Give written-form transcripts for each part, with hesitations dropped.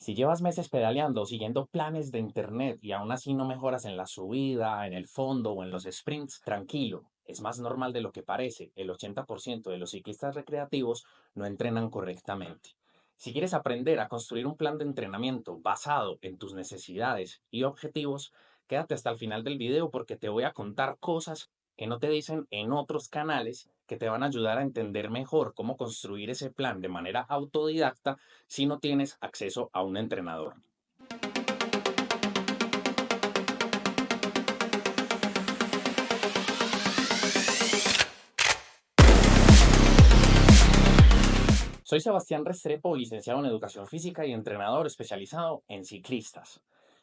Si llevas meses pedaleando, siguiendo planes de internet y aún así no mejoras en la subida, en el fondo o en los sprints, tranquilo, es más normal de lo que parece. El 80% de los ciclistas recreativos no entrenan correctamente. Si quieres aprender a construir un plan de entrenamiento basado en tus necesidades y objetivos, quédate hasta el final del video porque te voy a contar cosas que no te dicen en otros canales que te van a ayudar a entender mejor cómo construir ese plan de manera autodidacta si no tienes acceso a un entrenador. Soy Sebastián Restrepo, licenciado en Educación Física y entrenador especializado en ciclistas.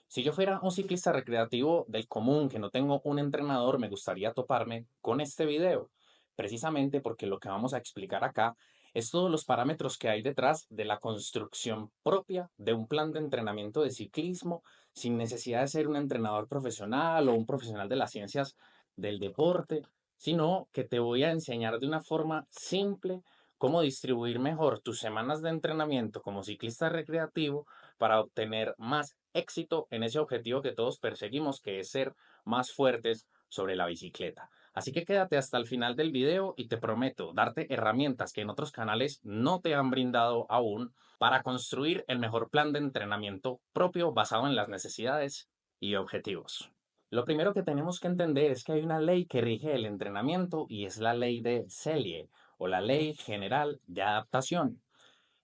Si yo fuera un ciclista recreativo del común que no tengo un entrenador, me gustaría toparme con este video, precisamente porque lo que vamos a explicar acá es todos los parámetros que hay detrás de la construcción propia de un plan de entrenamiento de ciclismo sin necesidad de ser un entrenador profesional o un profesional de las ciencias del deporte, sino que te voy a enseñar de una forma simple cómo distribuir mejor tus semanas de entrenamiento como ciclista recreativo para obtener más éxito en ese objetivo que todos perseguimos, que es ser más fuertes sobre la bicicleta. Así que quédate hasta el final del video y te prometo darte herramientas que en otros canales no te han brindado aún para construir el mejor plan de entrenamiento propio basado en las necesidades y objetivos. Lo primero que tenemos que entender es que hay una ley que rige el entrenamiento y es la ley de Selye o la Ley General de Adaptación.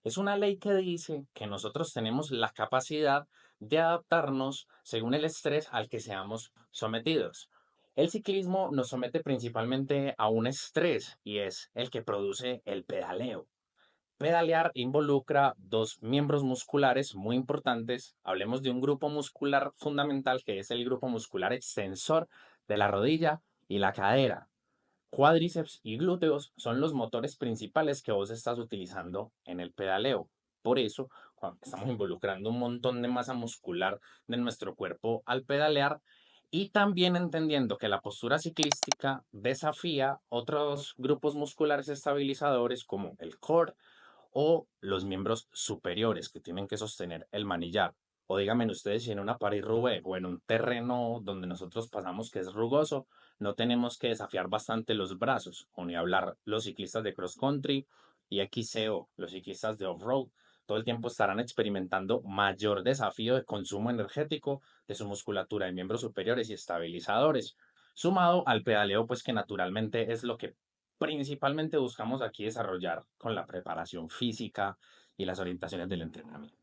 Es una ley que dice que nosotros tenemos la capacidad de adaptarnos según el estrés al que seamos sometidos. El ciclismo nos somete principalmente a un estrés y es el que produce el pedaleo. Pedalear involucra dos miembros musculares muy importantes. Hablemos de un grupo muscular fundamental que es el grupo muscular extensor de la rodilla y la cadera. Cuádriceps y glúteos son los motores principales que vos estás utilizando en el pedaleo. Por eso, cuando estamos involucrando un montón de masa muscular de nuestro cuerpo al pedalear y también entendiendo que la postura ciclística desafía otros grupos musculares estabilizadores como el core o los miembros superiores que tienen que sostener el manillar. O díganme ustedes si en una Paris-Roubaix o en un terreno donde nosotros pasamos que es rugoso, no tenemos que desafiar bastante los brazos, o ni hablar los ciclistas de cross country y XCO, los ciclistas de off-road, todo el tiempo estarán experimentando mayor desafío de consumo energético de su musculatura de miembros superiores y estabilizadores, sumado al pedaleo, pues que naturalmente es lo que principalmente buscamos aquí desarrollar con la preparación física y las orientaciones del entrenamiento.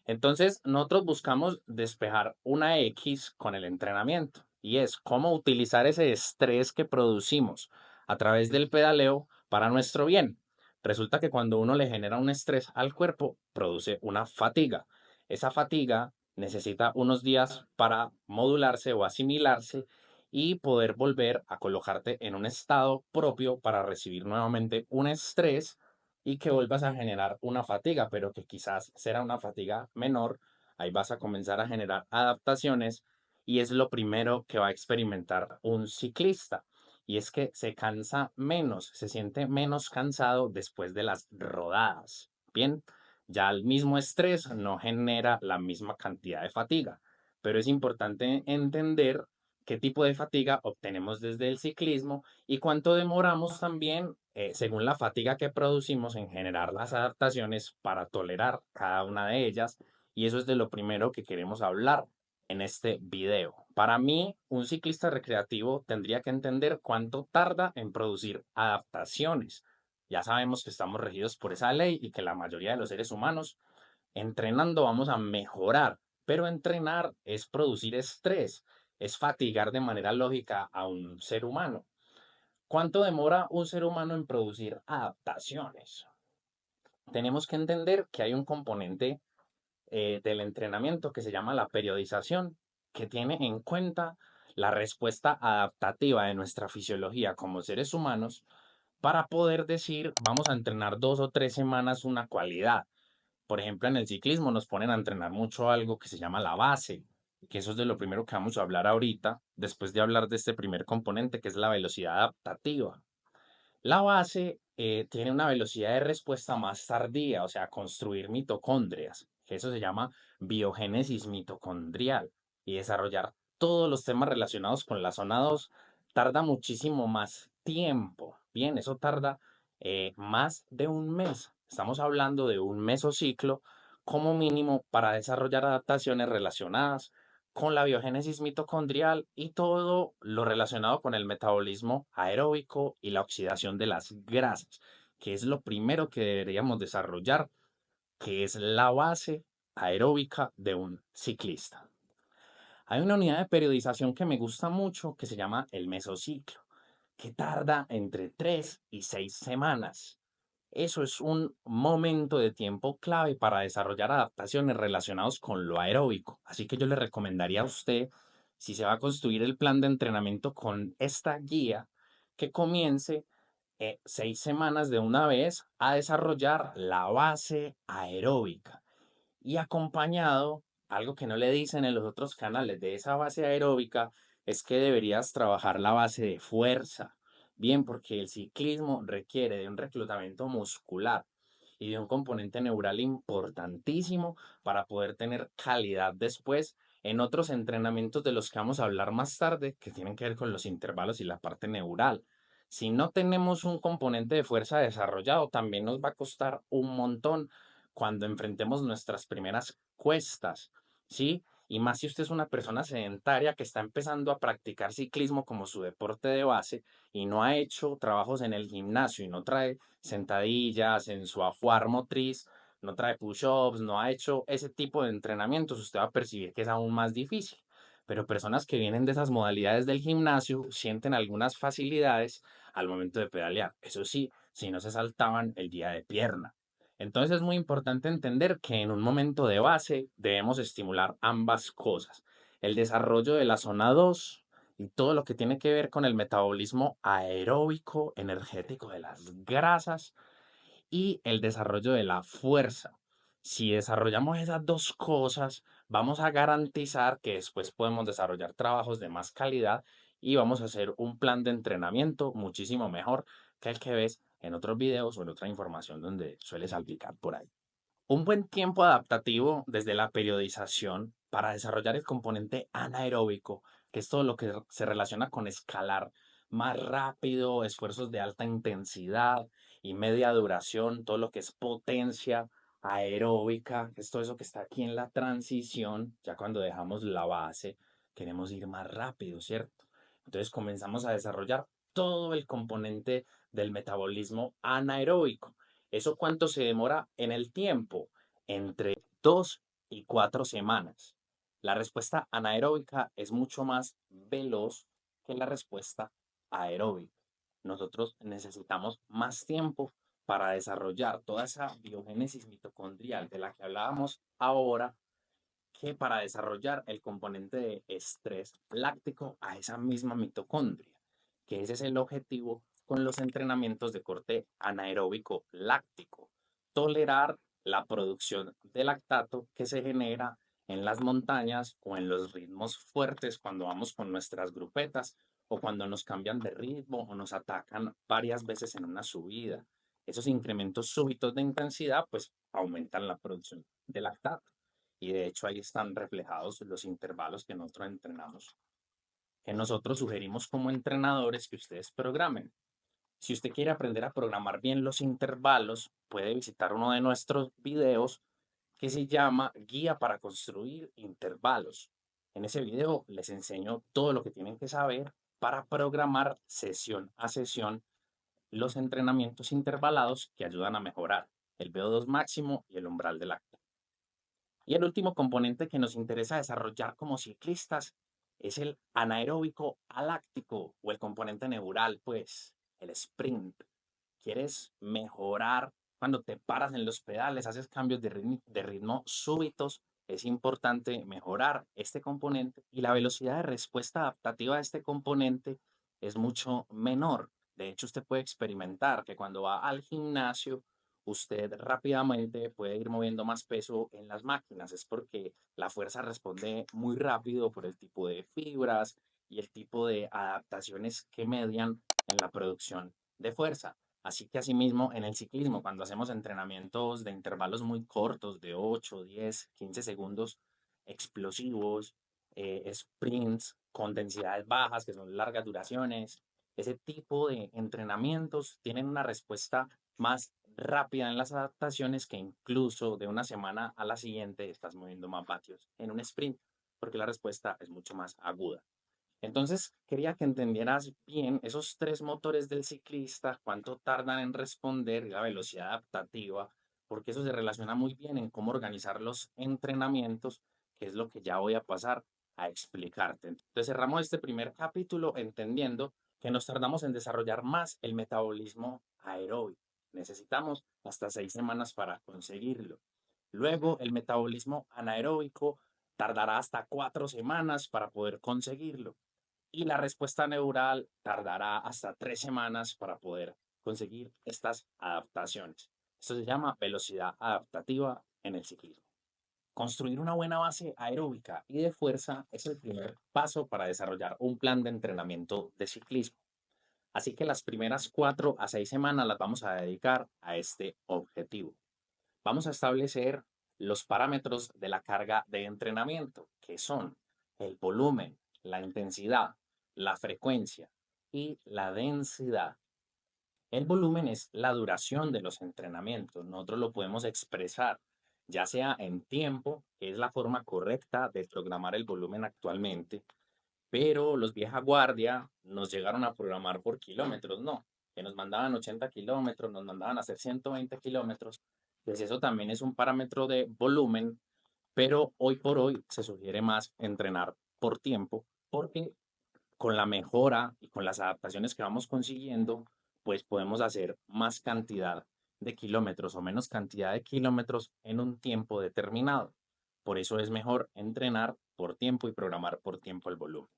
Entonces, nosotros buscamos despejar una X con el entrenamiento y es cómo utilizar ese estrés que producimos a través del pedaleo para nuestro bien. Resulta que cuando uno le genera un estrés al cuerpo, produce una fatiga. Esa fatiga necesita unos días para modularse o asimilarse y poder volver a colocarte en un estado propio para recibir nuevamente un estrés y que vuelvas a generar una fatiga, pero que quizás será una fatiga menor. Ahí vas a comenzar a generar adaptaciones y es lo primero que va a experimentar un ciclista. Y es que se cansa menos, se siente menos cansado después de las rodadas. Bien, ya el mismo estrés no genera la misma cantidad de fatiga, pero es importante entender qué tipo de fatiga obtenemos desde el ciclismo y cuánto demoramos también, según la fatiga que producimos, en generar las adaptaciones para tolerar cada una de ellas. Y eso es de lo primero que queremos hablar en este video. Para mí, un ciclista recreativo tendría que entender cuánto tarda en producir adaptaciones. Ya sabemos que estamos regidos por esa ley y que la mayoría de los seres humanos entrenando vamos a mejorar, pero entrenar es producir estrés, es fatigar de manera lógica a un ser humano. ¿Cuánto demora un ser humano en producir adaptaciones? Tenemos que entender que hay un componente del entrenamiento que se llama la periodización, que tiene en cuenta la respuesta adaptativa de nuestra fisiología como seres humanos para poder decir, vamos a entrenar 2 o 3 semanas una cualidad. Por ejemplo, en el ciclismo nos ponen a entrenar mucho algo que se llama la base, que eso es de lo primero que vamos a hablar ahorita, después de hablar de este primer componente que es la velocidad adaptativa. La base tiene una velocidad de respuesta más tardía, o sea, construir mitocondrias, que eso se llama biogénesis mitocondrial. Y desarrollar todos los temas relacionados con la zona 2 tarda muchísimo más tiempo. Bien, eso tarda más de un mes. Estamos hablando de un mesociclo como mínimo para desarrollar adaptaciones relacionadas con la biogénesis mitocondrial y todo lo relacionado con el metabolismo aeróbico y la oxidación de las grasas, que es lo primero que deberíamos desarrollar, que es la base aeróbica de un ciclista. Hay una unidad de periodización que me gusta mucho que se llama el mesociclo, que tarda entre 3 y 6 semanas. Eso es un momento de tiempo clave para desarrollar adaptaciones relacionadas con lo aeróbico. Así que yo le recomendaría a usted, si se va a construir el plan de entrenamiento con esta guía, que comience 6 semanas de una vez a desarrollar la base aeróbica y acompañado, algo que no le dicen en los otros canales de esa base aeróbica, es que deberías trabajar la base de fuerza. Bien, porque el ciclismo requiere de un reclutamiento muscular y de un componente neural importantísimo para poder tener calidad después en otros entrenamientos de los que vamos a hablar más tarde, que tienen que ver con los intervalos y la parte neural. Si no tenemos un componente de fuerza desarrollado, también nos va a costar un montón cuando enfrentemos nuestras primeras cuestas, ¿sí? Y más si usted es una persona sedentaria que está empezando a practicar ciclismo como su deporte de base y no ha hecho trabajos en el gimnasio y no trae sentadillas en su ajuar motriz, no trae push-ups, no ha hecho ese tipo de entrenamientos, usted va a percibir que es aún más difícil. Pero personas que vienen de esas modalidades del gimnasio sienten algunas facilidades al momento de pedalear. Eso sí, si no se saltaban el día de pierna. Entonces es muy importante entender que en un momento de base debemos estimular ambas cosas, el desarrollo de la zona 2 y todo lo que tiene que ver con el metabolismo aeróbico energético de las grasas y el desarrollo de la fuerza. Si desarrollamos esas dos cosas, vamos a garantizar que después podemos desarrollar trabajos de más calidad y vamos a hacer un plan de entrenamiento muchísimo mejor que el que ves en otros videos o en otra información donde suele salpicar por ahí. Un buen tiempo adaptativo desde la periodización para desarrollar el componente anaeróbico, que es todo lo que se relaciona con escalar más rápido, esfuerzos de alta intensidad y media duración, todo lo que es potencia aeróbica, que es todo eso que está aquí en la transición, ya cuando dejamos la base, queremos ir más rápido, ¿cierto? Entonces comenzamos a desarrollar todo el componente del metabolismo anaeróbico. ¿Eso cuánto se demora en el tiempo? Entre 2 y 4 semanas. La respuesta anaeróbica es mucho más veloz que la respuesta aeróbica. Nosotros necesitamos más tiempo para desarrollar toda esa biogénesis mitocondrial de la que hablábamos ahora que para desarrollar el componente de estrés láctico a esa misma mitocondria, que ese es el objetivo con los entrenamientos de corte anaeróbico láctico, tolerar la producción de lactato que se genera en las montañas o en los ritmos fuertes cuando vamos con nuestras grupetas o cuando nos cambian de ritmo o nos atacan varias veces en una subida. Esos incrementos súbitos de intensidad pues aumentan la producción de lactato. Y de hecho ahí están reflejados los intervalos que nosotros entrenamos, que nosotros sugerimos como entrenadores que ustedes programen. Si usted quiere aprender a programar bien los intervalos, puede visitar uno de nuestros videos que se llama Guía para construir intervalos. En ese video les enseño todo lo que tienen que saber para programar sesión a sesión los entrenamientos intervalados que ayudan a mejorar el VO2 máximo y el umbral del acto. Y el último componente que nos interesa desarrollar como ciclistas es el anaeróbico aláctico o el componente neural, pues, el sprint. ¿Quieres mejorar cuando te paras en los pedales, haces cambios de ritmo súbitos? Es importante mejorar este componente y la velocidad de respuesta adaptativa de este componente es mucho menor. De hecho, usted puede experimentar que cuando va al gimnasio usted rápidamente puede ir moviendo más peso en las máquinas. Es porque la fuerza responde muy rápido por el tipo de fibras y el tipo de adaptaciones que median en la producción de fuerza. Así que asimismo, en el ciclismo, cuando hacemos entrenamientos de intervalos muy cortos, de 8, 10, 15 segundos, explosivos, sprints con densidades bajas, que son largas duraciones, ese tipo de entrenamientos tienen una respuesta más rápida en las adaptaciones que incluso de una semana a la siguiente estás moviendo más vatios en un sprint, porque la respuesta es mucho más aguda. Entonces, quería que entendieras bien esos tres motores del ciclista, cuánto tardan en responder, la velocidad adaptativa, porque eso se relaciona muy bien en cómo organizar los entrenamientos, que es lo que ya voy a pasar a explicarte. Entonces, cerramos este primer capítulo entendiendo que nos tardamos en desarrollar más el metabolismo aeróbico. Necesitamos hasta 6 semanas para conseguirlo. Luego, el metabolismo anaeróbico tardará hasta 4 semanas para poder conseguirlo y la respuesta neural tardará hasta 3 semanas para poder conseguir estas adaptaciones. Esto se llama velocidad adaptativa en el ciclismo. Construir una buena base aeróbica y de fuerza es el primer paso para desarrollar un plan de entrenamiento de ciclismo. Así que las primeras 4 a 6 semanas las vamos a dedicar a este objetivo. Vamos a establecer los parámetros de la carga de entrenamiento, que son el volumen, la intensidad, la frecuencia y la densidad. El volumen es la duración de los entrenamientos. Nosotros lo podemos expresar ya sea en tiempo, que es la forma correcta de programar el volumen actualmente, pero los vieja guardia nos llegaron a programar por kilómetros, no, que nos mandaban 80 kilómetros, nos mandaban a hacer 120 kilómetros, pues eso también es un parámetro de volumen, pero hoy por hoy se sugiere más entrenar por tiempo, porque con la mejora y con las adaptaciones que vamos consiguiendo, pues podemos hacer más cantidad de kilómetros o menos cantidad de kilómetros en un tiempo determinado. Por eso es mejor entrenar por tiempo y programar por tiempo el volumen.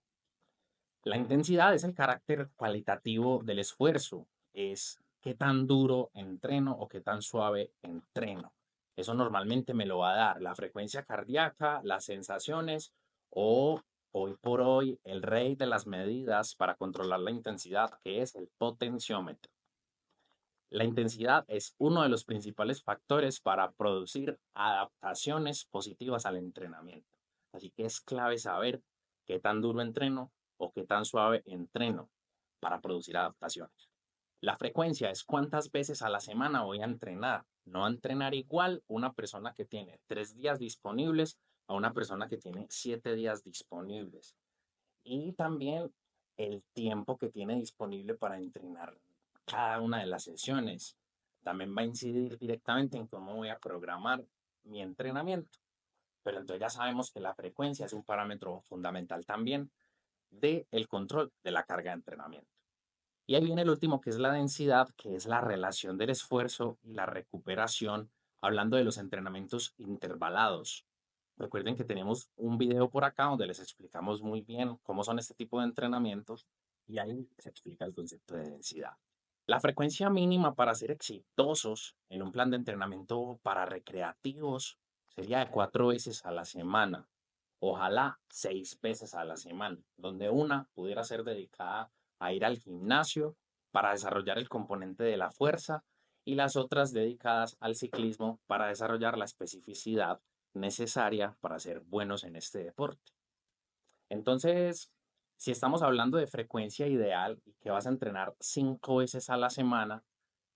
La intensidad es el carácter cualitativo del esfuerzo, es qué tan duro entreno o qué tan suave entreno. Eso normalmente me lo va a dar la frecuencia cardíaca, las sensaciones o hoy por hoy el rey de las medidas para controlar la intensidad, que es el potenciómetro. La intensidad es uno de los principales factores para producir adaptaciones positivas al entrenamiento. Así que es clave saber qué tan duro entreno o qué tan suave entreno para producir adaptaciones. La frecuencia es cuántas veces a la semana voy a entrenar. No a entrenar igual una persona que tiene 3 días disponibles a una persona que tiene 7 días disponibles. Y también el tiempo que tiene disponible para entrenar cada una de las sesiones. También va a incidir directamente en cómo voy a programar mi entrenamiento. Pero entonces ya sabemos que la frecuencia es un parámetro fundamental también del control de la carga de entrenamiento. Y ahí viene el último, que es la densidad, que es la relación del esfuerzo y la recuperación, hablando de los entrenamientos intervalados. Recuerden que tenemos un video por acá donde les explicamos muy bien cómo son este tipo de entrenamientos y ahí se explica el concepto de densidad. La frecuencia mínima para ser exitosos en un plan de entrenamiento para recreativos sería de 4 veces a la semana. Ojalá 6 veces a la semana, donde una pudiera ser dedicada a ir al gimnasio para desarrollar el componente de la fuerza y las otras dedicadas al ciclismo para desarrollar la especificidad necesaria para ser buenos en este deporte. Entonces, si estamos hablando de frecuencia ideal y que vas a entrenar 5 veces a la semana,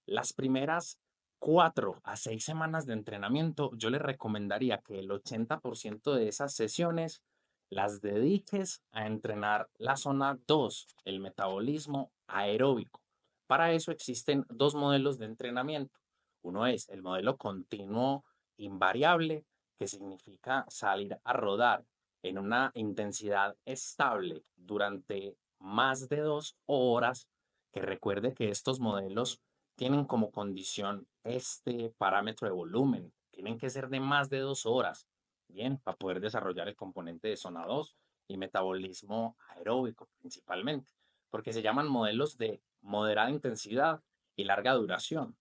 las primeras 4 a 6 semanas de entrenamiento, yo les recomendaría que el 80% de esas sesiones las dediques a entrenar la zona 2, el metabolismo aeróbico. Para eso existen dos modelos de entrenamiento. Uno es el modelo continuo invariable, que significa salir a rodar en una intensidad estable durante más de 2 horas, que recuerde que estos modelos tienen como condición este parámetro de volumen. Tienen que ser de más de 2 horas, bien, para poder desarrollar el componente de zona 2 y metabolismo aeróbico principalmente, porque se llaman modelos de moderada intensidad y larga duración.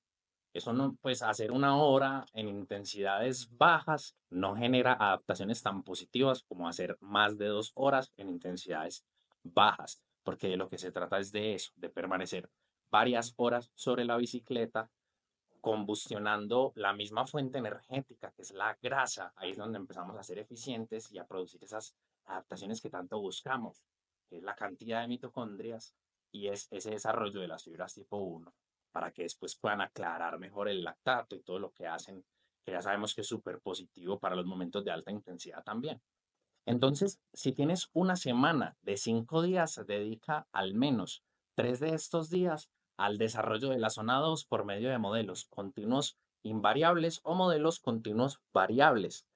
Eso no, pues hacer 1 hora en intensidades bajas no genera adaptaciones tan positivas como hacer más de 2 horas en intensidades bajas, porque de lo que se trata es de eso, de permanecer varias horas sobre la bicicleta, combustionando la misma fuente energética que es la grasa. Ahí es donde empezamos a ser eficientes y a producir esas adaptaciones que tanto buscamos, que es la cantidad de mitocondrias y es ese desarrollo de las fibras tipo 1, para que después puedan aclarar mejor el lactato y todo lo que hacen, que ya sabemos que es súper positivo para los momentos de alta intensidad también. Entonces, si tienes una semana de 5 días, dedica al menos 3 de estos días al desarrollo de la zona 2 por medio de modelos continuos invariables o modelos continuos variables,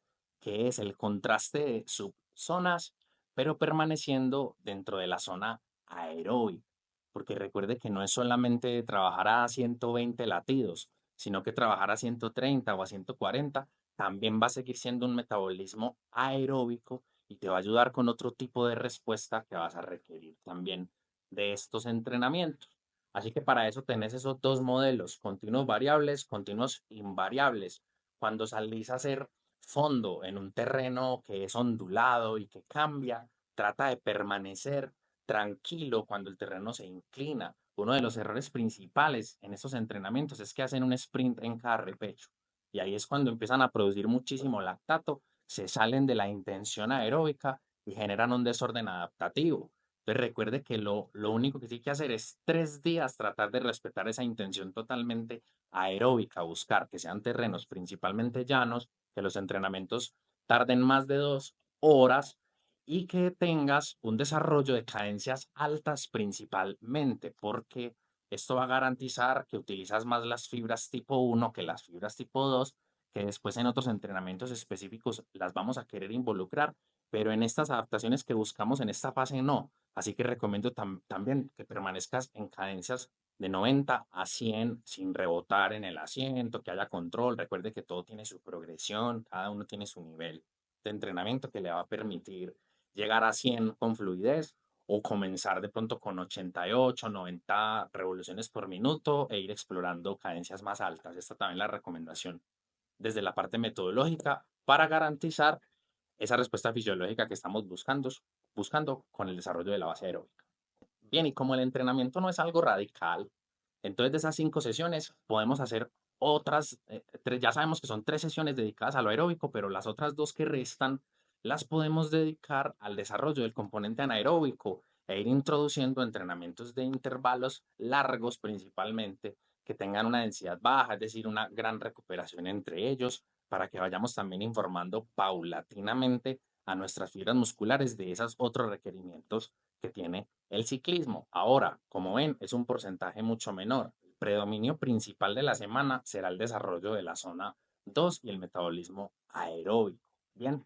que es el contraste de subzonas, pero permaneciendo dentro de la zona aeróbica. Porque recuerde que no es solamente trabajar a 120 latidos, sino que trabajar a 130 o a 140 también va a seguir siendo un metabolismo aeróbico y te va a ayudar con otro tipo de respuesta que vas a requerir también de estos entrenamientos. Así que para eso tenés esos dos modelos, continuos variables, continuos invariables. Cuando salís a hacer fondo en un terreno que es ondulado y que cambia, trata de permanecer tranquilo cuando el terreno se inclina. Uno de los errores principales en estos entrenamientos es que hacen un sprint en cada repecho. Y ahí es cuando empiezan a producir muchísimo lactato, se salen de la intención aeróbica y generan un desorden adaptativo. Entonces recuerde que lo único que tiene que hacer es 3 días tratar de respetar esa intención totalmente aeróbica, buscar que sean terrenos principalmente llanos, que los entrenamientos tarden más de 2 horas y que tengas un desarrollo de cadencias altas principalmente, porque esto va a garantizar que utilizas más las fibras tipo 1 que las fibras tipo 2, que después en otros entrenamientos específicos las vamos a querer involucrar, pero en estas adaptaciones que buscamos en esta fase no. Así que recomiendo también que permanezcas en cadencias de 90 a 100 sin rebotar en el asiento, que haya control. Recuerde que todo tiene su progresión, cada uno tiene su nivel de entrenamiento que le va a permitir llegar a 100 con fluidez o comenzar de pronto con 88, 90 revoluciones por minuto e ir explorando cadencias más altas. Esta también es la recomendación desde la parte metodológica para garantizar esa respuesta fisiológica que estamos buscando con el desarrollo de la base aeróbica. Bien, y como el entrenamiento no es algo radical, entonces de esas 5 sesiones podemos hacer otras, ya sabemos que son 3 sesiones dedicadas a lo aeróbico, pero las otras dos que restan las podemos dedicar al desarrollo del componente anaeróbico e ir introduciendo entrenamientos de intervalos largos principalmente, que tengan una densidad baja, es decir, una gran recuperación entre ellos, para que vayamos también informando paulatinamente a nuestras fibras musculares de esos otros requerimientos que tiene el ciclismo. Ahora, como ven, es un porcentaje mucho menor. El predominio principal de la semana será el desarrollo de la zona 2 y el metabolismo aeróbico. Bien,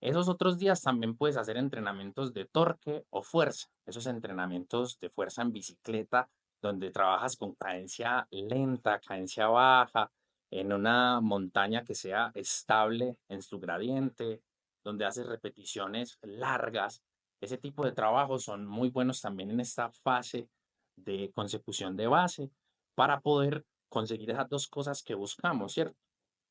esos otros días también puedes hacer entrenamientos de torque o fuerza. Esos entrenamientos de fuerza en bicicleta, donde trabajas con cadencia lenta, cadencia baja, en una montaña que sea estable en su gradiente, donde haces repeticiones largas. Ese tipo de trabajos son muy buenos también en esta fase de consecución de base para poder conseguir esas dos cosas que buscamos, ¿cierto?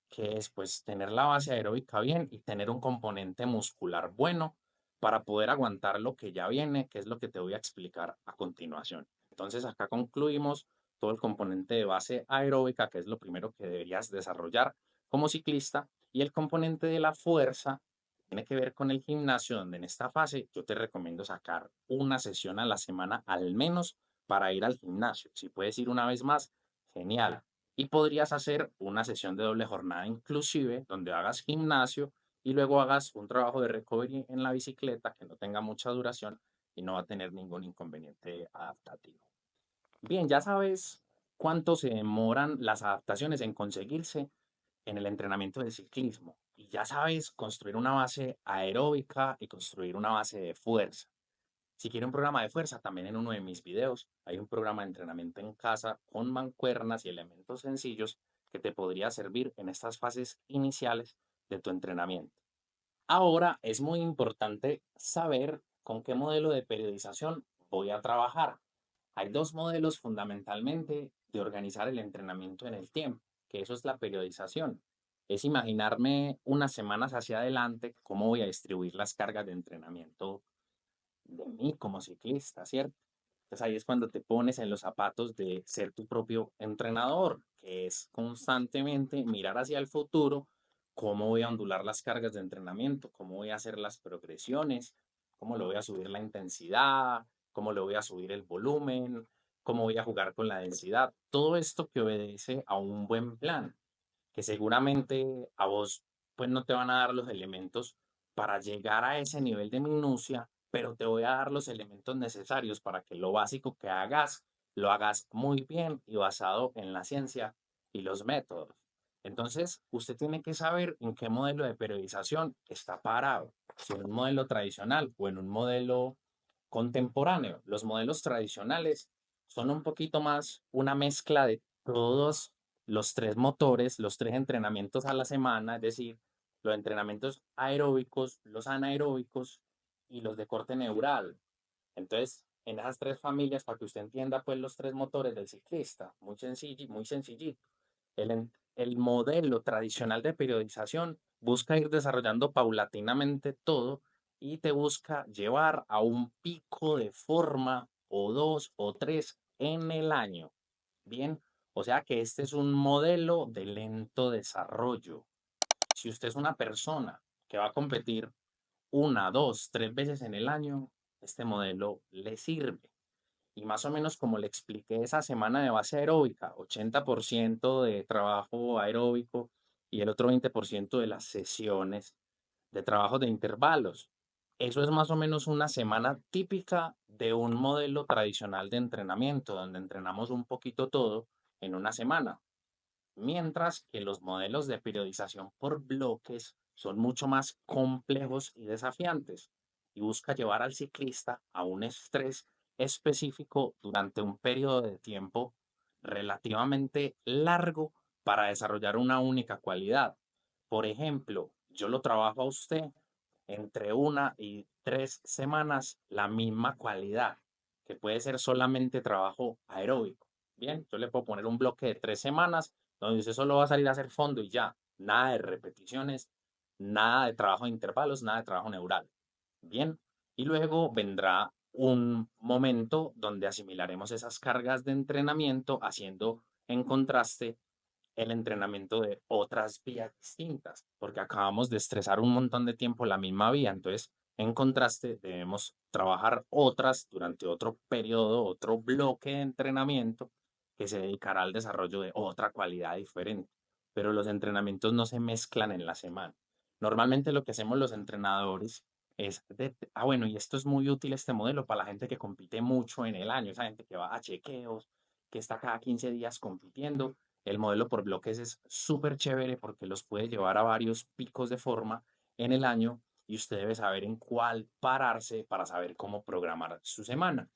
Que es pues tener la base aeróbica bien y tener un componente muscular bueno para poder aguantar lo que ya viene, que es lo que te voy a explicar a continuación. Entonces acá concluimos todo el componente de base aeróbica, que es lo primero que deberías desarrollar como ciclista, y el componente de la fuerza tiene que ver con el gimnasio, donde en esta fase yo te recomiendo sacar una sesión a la semana al menos para ir al gimnasio. Si puedes ir una vez más, genial. Y podrías hacer una sesión de doble jornada inclusive, donde hagas gimnasio y luego hagas un trabajo de recovery en la bicicleta que no tenga mucha duración y no va a tener ningún inconveniente adaptativo. Bien, ya sabes cuánto se demoran las adaptaciones en conseguirse en el entrenamiento del ciclismo. Y ya sabes construir una base aeróbica y construir una base de fuerza. Si quiere un programa de fuerza, también en uno de mis videos hay un programa de entrenamiento en casa con mancuernas y elementos sencillos que te podría servir en estas fases iniciales de tu entrenamiento. Ahora es muy importante saber con qué modelo de periodización voy a trabajar. Hay dos modelos fundamentalmente de organizar el entrenamiento en el tiempo, que eso es la periodización. Es imaginarme unas semanas hacia adelante cómo voy a distribuir las cargas de entrenamiento de mí como ciclista, ¿cierto? Entonces ahí es cuando te pones en los zapatos de ser tu propio entrenador, que es constantemente mirar hacia el futuro, cómo voy a ondular las cargas de entrenamiento, cómo voy a hacer las progresiones, cómo le voy a subir la intensidad, cómo le voy a subir el volumen, cómo voy a jugar con la densidad. Todo esto que obedece a un buen plan, que seguramente a vos pues no te van a dar los elementos para llegar a ese nivel de minucia, pero te voy a dar los elementos necesarios para que lo básico que hagas lo hagas muy bien y basado en la ciencia y los métodos. Entonces, usted tiene que saber en qué modelo de periodización está parado, si en un modelo tradicional o en un modelo contemporáneo. Los modelos tradicionales son un poquito más una mezcla de todos los tres motores, los tres entrenamientos a la semana, es decir, los entrenamientos aeróbicos, los anaeróbicos y los de corte neural. Entonces, en esas tres familias, para que usted entienda, pues los tres motores del ciclista, muy sencillo, muy sencillito. El modelo tradicional de periodización busca ir desarrollando paulatinamente todo y te busca llevar a un pico de forma o dos o tres en el año. Bien, o sea que este es un modelo de lento desarrollo. Si usted es una persona que va a competir una, dos, tres veces en el año, este modelo le sirve. Y más o menos como le expliqué esa semana de base aeróbica, 80% de trabajo aeróbico y el otro 20% de las sesiones de trabajo de intervalos. Eso es más o menos una semana típica de un modelo tradicional de entrenamiento, donde entrenamos un poquito todo en una semana. Mientras que los modelos de periodización por bloques son mucho más complejos y desafiantes y busca llevar al ciclista a un estrés específico durante un periodo de tiempo relativamente largo para desarrollar una única cualidad. Por ejemplo, yo lo trabajo a usted entre 1 y 3 semanas la misma cualidad, que puede ser solamente trabajo aeróbico. Bien, yo le puedo poner un bloque de 3 semanas donde usted solo va a salir a hacer fondo y ya, nada de repeticiones, nada de trabajo de intervalos, nada de trabajo neural. Bien, y luego vendrá un momento donde asimilaremos esas cargas de entrenamiento haciendo en contraste el entrenamiento de otras vías distintas, porque acabamos de estresar un montón de tiempo la misma vía. Entonces, en contraste, debemos trabajar otras durante otro periodo, otro bloque de entrenamiento que se dedicará al desarrollo de otra cualidad diferente. Pero los entrenamientos no se mezclan en la semana. Normalmente lo que hacemos los entrenadores es, bueno, y esto es muy útil este modelo para la gente que compite mucho en el año, esa gente que va a chequeos, que está cada 15 días compitiendo. El modelo por bloques es súper chévere porque los puede llevar a varios picos de forma en el año y usted debe saber en cuál pararse para saber cómo programar su semana.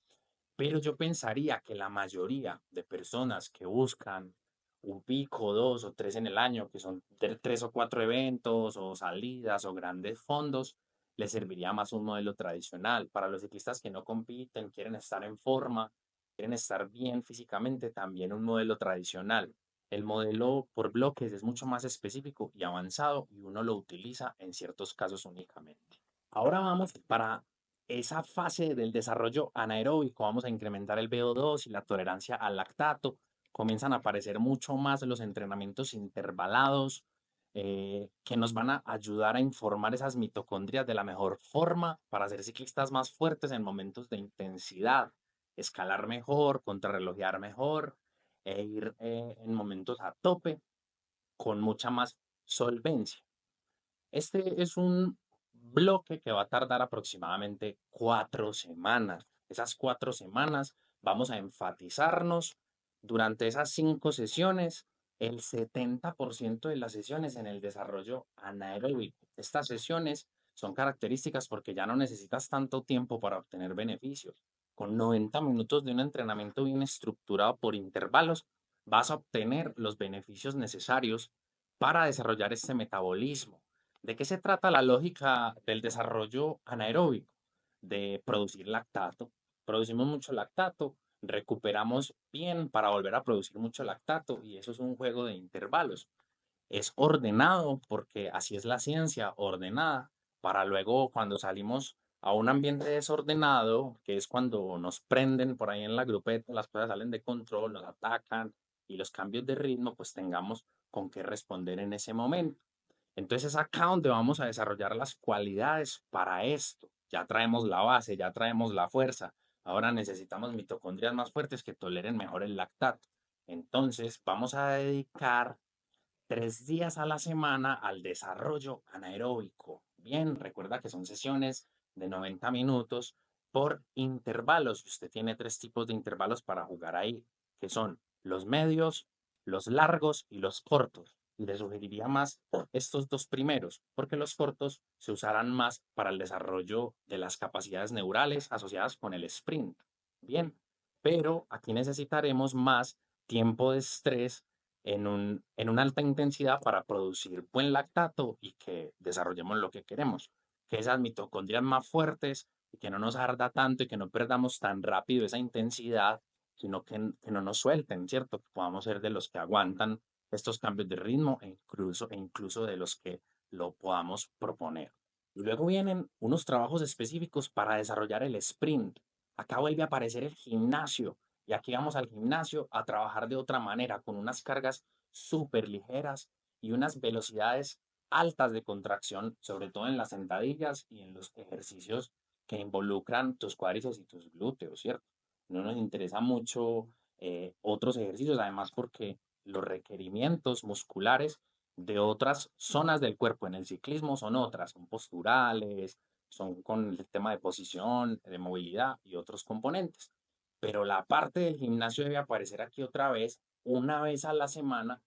Pero yo pensaría que la mayoría de personas que buscan un pico, dos o tres en el año, que son tres o cuatro eventos o salidas o grandes fondos, les serviría más un modelo tradicional. Para los ciclistas que no compiten, quieren estar en forma, quieren estar bien físicamente, también un modelo tradicional. El modelo por bloques es mucho más específico y avanzado y uno lo utiliza en ciertos casos únicamente. Ahora vamos para esa fase del desarrollo anaeróbico. Vamos a incrementar el VO2 y la tolerancia al lactato. Comienzan a aparecer mucho más los entrenamientos intervalados que nos van a ayudar a informar esas mitocondrias de la mejor forma para ser ciclistas más fuertes en momentos de intensidad, escalar mejor, contrarrelojear mejor e ir en momentos a tope con mucha más solvencia. Este es un bloque que va a tardar aproximadamente 4 semanas. Esas 4 semanas vamos a enfatizarnos durante esas 5 sesiones, el 70% de las sesiones en el desarrollo anaeróbico. Estas sesiones son características porque ya no necesitas tanto tiempo para obtener beneficios. Con 90 minutos de un entrenamiento bien estructurado por intervalos, vas a obtener los beneficios necesarios para desarrollar este metabolismo. ¿De qué se trata la lógica del desarrollo anaeróbico? De producir lactato. Producimos mucho lactato, recuperamos bien para volver a producir mucho lactato y eso es un juego de intervalos. Es ordenado porque así es la ciencia, ordenada, para luego cuando salimos a un ambiente desordenado, que es cuando nos prenden por ahí en la grupeta, las cosas salen de control, nos atacan y los cambios de ritmo, pues tengamos con qué responder en ese momento. Entonces es acá donde vamos a desarrollar las cualidades para esto. Ya traemos la base, ya traemos la fuerza. Ahora necesitamos mitocondrias más fuertes que toleren mejor el lactato. Entonces vamos a dedicar 3 días a la semana al desarrollo anaeróbico. Bien, recuerda que son sesiones de 90 minutos por intervalos. Usted tiene 3 tipos de intervalos para jugar ahí, que son los medios, los largos y los cortos. Y le sugeriría más estos dos primeros, porque los cortos se usarán más para el desarrollo de las capacidades neurales asociadas con el sprint. Bien, pero aquí necesitaremos más tiempo de estrés en una alta intensidad para producir buen lactato y que desarrollemos lo que queremos, que esas mitocondrias más fuertes y que no nos arda tanto y que no perdamos tan rápido esa intensidad, sino que no nos suelten, ¿cierto? Que podamos ser de los que aguantan estos cambios de ritmo e incluso de los que lo podamos proponer. Y luego vienen unos trabajos específicos para desarrollar el sprint. Acá vuelve a aparecer el gimnasio, y aquí vamos al gimnasio a trabajar de otra manera, con unas cargas súper ligeras y unas velocidades altas de contracción, sobre todo en las sentadillas y en los ejercicios que involucran tus cuádriceps y tus glúteos, ¿cierto? No nos interesa mucho otros ejercicios, además porque los requerimientos musculares de otras zonas del cuerpo en el ciclismo son otras, son posturales, son con el tema de posición, de movilidad y otros componentes. Pero la parte del gimnasio debe aparecer aquí otra vez, una vez a la semana,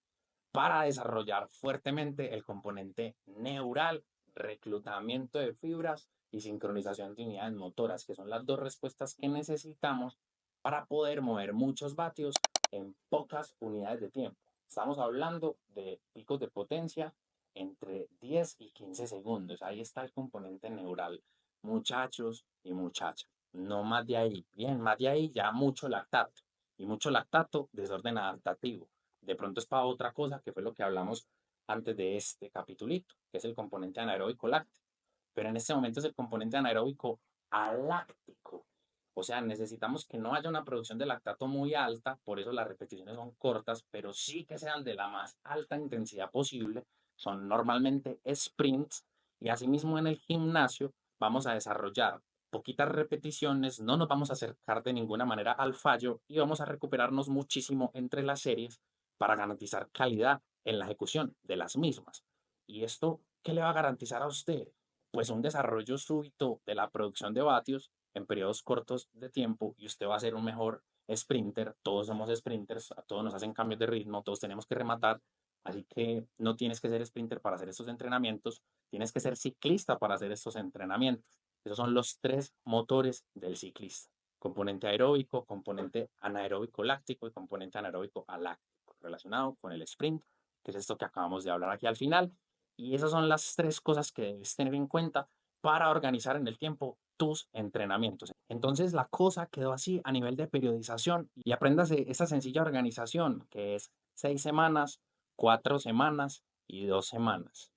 para desarrollar fuertemente el componente neural, reclutamiento de fibras y sincronización de unidades motoras, que son las dos respuestas que necesitamos para poder mover muchos vatios en pocas unidades de tiempo. Estamos hablando de picos de potencia entre 10 y 15 segundos. Ahí está el componente neural, muchachos y muchachas. No más de ahí. Bien, más de ahí ya mucho lactato. Y mucho lactato, desorden adaptativo. De pronto es para otra cosa, que fue lo que hablamos antes de este capitulito, que es el componente anaeróbico láctico. Pero en este momento es el componente anaeróbico aláctico. O sea, necesitamos que no haya una producción de lactato muy alta, por eso las repeticiones son cortas, pero sí que sean de la más alta intensidad posible. Son normalmente sprints y asimismo en el gimnasio vamos a desarrollar poquitas repeticiones, no nos vamos a acercar de ninguna manera al fallo y vamos a recuperarnos muchísimo entre las series para garantizar calidad en la ejecución de las mismas. ¿Y esto qué le va a garantizar a usted? Pues un desarrollo súbito de la producción de vatios en periodos cortos de tiempo y usted va a ser un mejor sprinter. Todos somos sprinters, a todos nos hacen cambios de ritmo, todos tenemos que rematar. Así que no tienes que ser sprinter para hacer estos entrenamientos, tienes que ser ciclista para hacer estos entrenamientos. Esos son los tres motores del ciclista: componente aeróbico, componente anaeróbico láctico y componente anaeróbico aláctico, relacionado con el sprint, que es esto que acabamos de hablar aquí al final. Y esas son las tres cosas que debes tener en cuenta para organizar en el tiempo tus entrenamientos. Entonces la cosa quedó así a nivel de periodización y apréndase esa sencilla organización que es 6 semanas, 4 semanas y 2 semanas.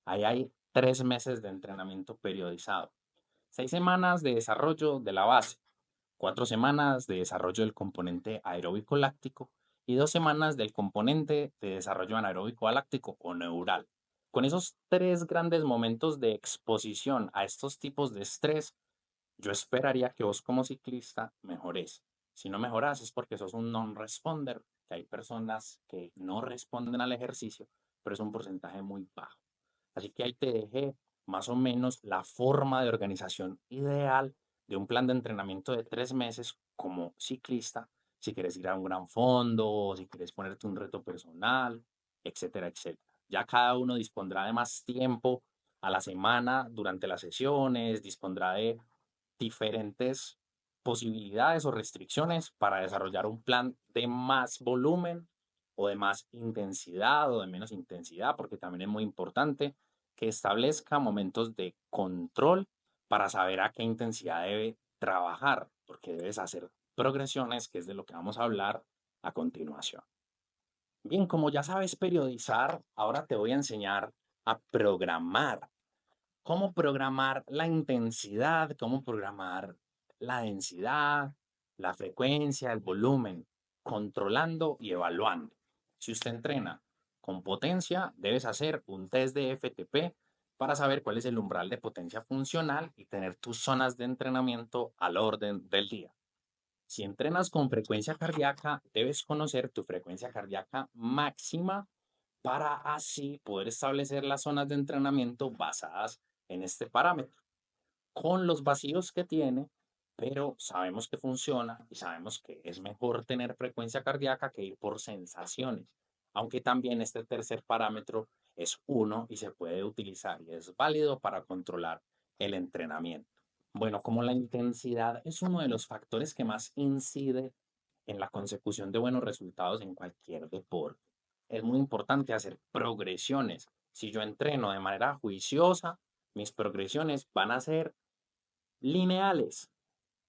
Ahí hay 3 meses de entrenamiento periodizado. 6 semanas de desarrollo de la base, 4 semanas de desarrollo del componente aeróbico láctico y 2 semanas del componente de desarrollo anaeróbico aláctico o neural. Con esos tres grandes momentos de exposición a estos tipos de estrés, yo esperaría que vos como ciclista mejores. Si no mejoras es porque sos un non-responder, que hay personas que no responden al ejercicio, pero es un porcentaje muy bajo. Así que ahí te dejé más o menos la forma de organización ideal de un plan de entrenamiento de 3 meses como ciclista, si quieres ir a un gran fondo, o si quieres ponerte un reto personal, etcétera, etcétera. Ya cada uno dispondrá de más tiempo a la semana durante las sesiones, dispondrá de diferentes posibilidades o restricciones para desarrollar un plan de más volumen o de más intensidad o de menos intensidad, porque también es muy importante que establezca momentos de control para saber a qué intensidad debe trabajar, porque debes hacer progresiones, que es de lo que vamos a hablar a continuación. Bien, como ya sabes periodizar, ahora te voy a enseñar a programar. cómo programar la intensidad, cómo programar la densidad, la frecuencia, el volumen, controlando y evaluando. Si usted entrena con potencia, debes hacer un test de FTP para saber cuál es el umbral de potencia funcional y tener tus zonas de entrenamiento al orden del día. Si entrenas con frecuencia cardíaca, debes conocer tu frecuencia cardíaca máxima para así poder establecer las zonas de entrenamiento basadas en este parámetro, con los vacíos que tiene, pero sabemos que funciona y sabemos que es mejor tener frecuencia cardíaca que ir por sensaciones, aunque también este tercer parámetro es uno y se puede utilizar y es válido para controlar el entrenamiento. Bueno, como la intensidad es uno de los factores que más incide en la consecución de buenos resultados en cualquier deporte, es muy importante hacer progresiones. Si yo entreno de manera juiciosa, mis progresiones van a ser lineales,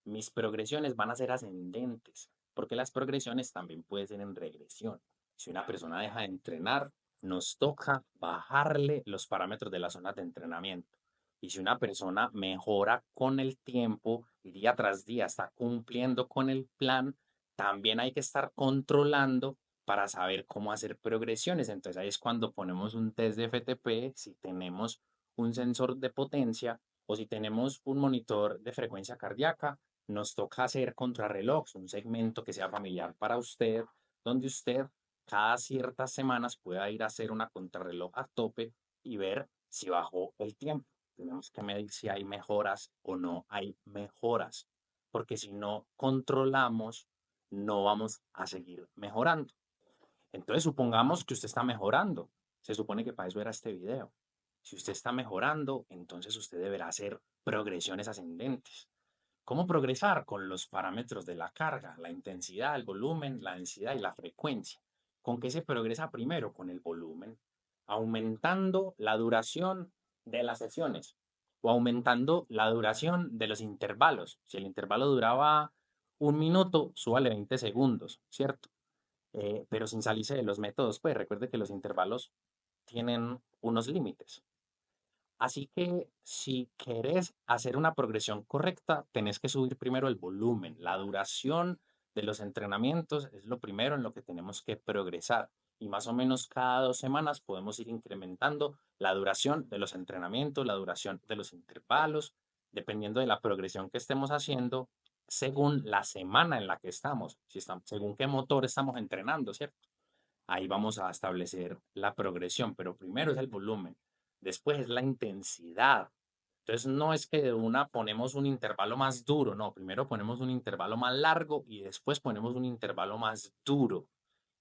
mis progresiones van a ser ascendentes, porque las progresiones también pueden ser en regresión. Si una persona deja de entrenar, nos toca bajarle los parámetros de las zonas de entrenamiento. Y si una persona mejora con el tiempo y día tras día está cumpliendo con el plan, también hay que estar controlando para saber cómo hacer progresiones. Entonces ahí es cuando ponemos un test de FTP, si tenemos un sensor de potencia o si tenemos un monitor de frecuencia cardíaca, nos toca hacer contrarreloj, un segmento que sea familiar para usted, donde usted cada ciertas semanas pueda ir a hacer una contrarreloj a tope y ver si bajó el tiempo. Tenemos que medir si hay mejoras o no hay mejoras, porque si no controlamos, no vamos a seguir mejorando. Entonces, supongamos que usted está mejorando. Se supone que para eso era este video. Si usted está mejorando, entonces usted deberá hacer progresiones ascendentes. ¿Cómo progresar? Con los parámetros de la carga, la intensidad, el volumen, la densidad y la frecuencia. ¿Con qué se progresa primero? Con el volumen, aumentando la duración de las sesiones o aumentando la duración de los intervalos. Si el intervalo duraba 1 minuto, súbale 20 segundos, ¿cierto? Pero sin salirse de los métodos, pues recuerde que los intervalos tienen unos límites. Así que si querés hacer una progresión correcta, tenés que subir primero el volumen. La duración de los entrenamientos es lo primero en lo que tenemos que progresar. Y más o menos cada 2 semanas podemos ir incrementando la duración de los entrenamientos, la duración de los intervalos, dependiendo de la progresión que estemos haciendo, según la semana en la que estamos, si estamos según qué motor estamos entrenando, ¿cierto? Ahí vamos a establecer la progresión, pero primero es el volumen, después es la intensidad. Entonces no es que de una ponemos un intervalo más duro, no, primero ponemos un intervalo más largo y después ponemos un intervalo más duro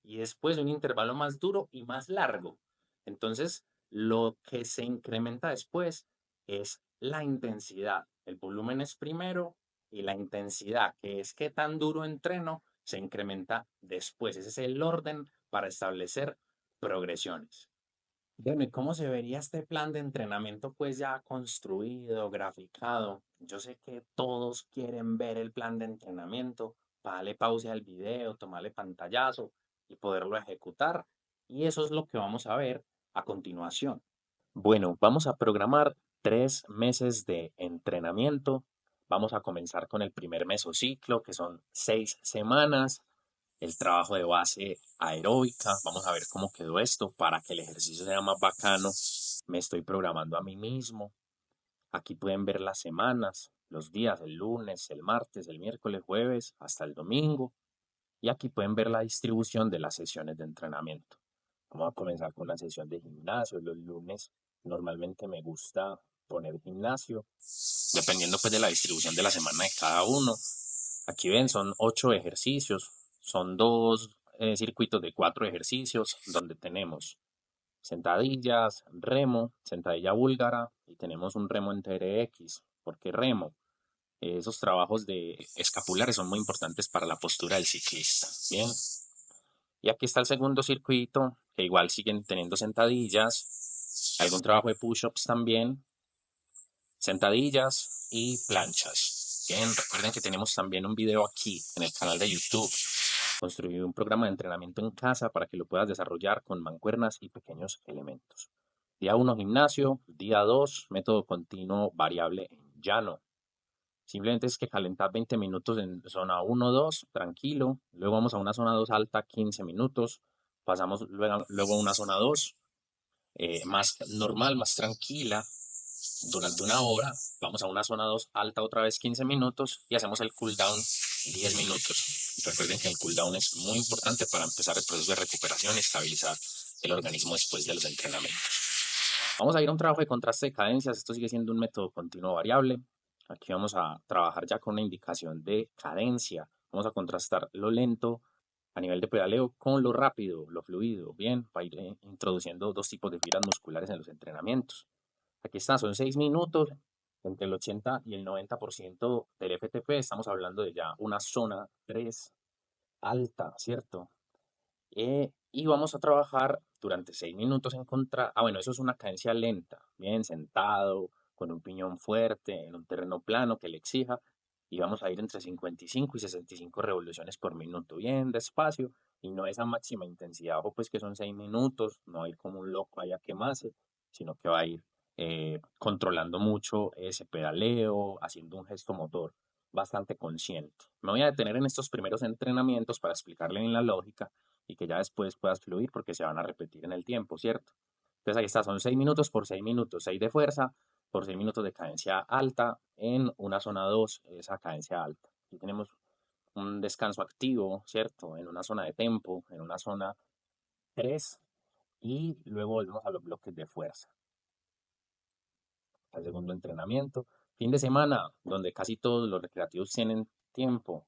y después un intervalo más duro y más largo. Entonces lo que se incrementa después es la intensidad. El volumen es primero y la intensidad, que es qué tan duro entreno, se incrementa después. Ese es el orden para establecer progresiones. Bueno, ¿y cómo se vería este plan de entrenamiento pues ya construido, graficado? Yo sé que todos quieren ver el plan de entrenamiento, darle pausa al video, tomarle pantallazo y poderlo ejecutar. Y eso es lo que vamos a ver a continuación. Bueno, vamos a programar 3 meses de entrenamiento. Vamos a comenzar con el primer mesociclo, que son 6 semanas. El trabajo de base aeróbica. Vamos a ver cómo quedó esto para que el ejercicio sea más bacano. Me estoy programando a mí mismo. Aquí pueden ver las semanas, los días, el lunes, el martes, el miércoles, jueves, hasta el domingo. Y aquí pueden ver la distribución de las sesiones de entrenamiento. Vamos a comenzar con la sesión de gimnasio. Los lunes normalmente me gusta poner gimnasio, dependiendo pues de la distribución de la semana de cada uno. Aquí ven, son 8 ejercicios, son dos circuitos de 4 ejercicios donde tenemos sentadillas, remo, sentadilla búlgara y tenemos un remo en TRX. ¿Por qué remo? Esos trabajos de escapulares son muy importantes para la postura del ciclista. Bien. Y aquí está el segundo circuito, que igual siguen teniendo sentadillas, algún trabajo de push-ups también, sentadillas y planchas. Bien, recuerden que tenemos también un video aquí en el canal de YouTube. Construí un programa de entrenamiento en casa para que lo puedas desarrollar con mancuernas y pequeños elementos. Día uno gimnasio, día 2 método continuo variable en llano. Simplemente es que calentar 20 minutos en zona uno 2 tranquilo. Luego vamos a una zona 2 alta, 15 minutos. Pasamos luego a una zona 2 más normal, más tranquila, durante una hora. Vamos a una zona 2 alta otra vez 15 minutos y hacemos el cooldown 10 minutos. Recuerden que el cooldown es muy importante para empezar el proceso de recuperación y estabilizar el organismo después de los entrenamientos. Vamos a ir a un trabajo de contraste de cadencias. Esto sigue siendo un método continuo variable. Aquí vamos a trabajar ya con una indicación de cadencia. Vamos a contrastar lo lento a nivel de pedaleo con lo rápido, lo fluido. Bien, para ir introduciendo dos tipos de fibras musculares en los entrenamientos. Aquí está, son 6 minutos, entre el 80 y el 90% del FTP. Estamos hablando de ya una zona 3 alta, ¿cierto? Y vamos a trabajar durante 6 minutos en contra. Bueno, eso es una cadencia lenta, bien sentado, con un piñón fuerte, en un terreno plano que le exija. Y vamos a ir entre 55 y 65 revoluciones por minuto, bien despacio. Y no esa máxima intensidad, ojo, pues que son 6 minutos, no va a ir como un loco allá a quemarse, sino que va a ir controlando mucho ese pedaleo, haciendo un gesto motor bastante consciente. Me voy a detener en estos primeros entrenamientos para explicarle bien la lógica y que ya después puedas fluir porque se van a repetir en el tiempo, ¿cierto? Entonces ahí está, son 6 minutos por 6 minutos, 6 de fuerza por 6 minutos de cadencia alta en una zona 2, esa cadencia alta. Aquí tenemos un descanso activo, ¿cierto? En una zona de tempo, en una zona 3 y luego volvemos a los bloques de fuerza. Al segundo entrenamiento, fin de semana, donde casi todos los recreativos tienen tiempo.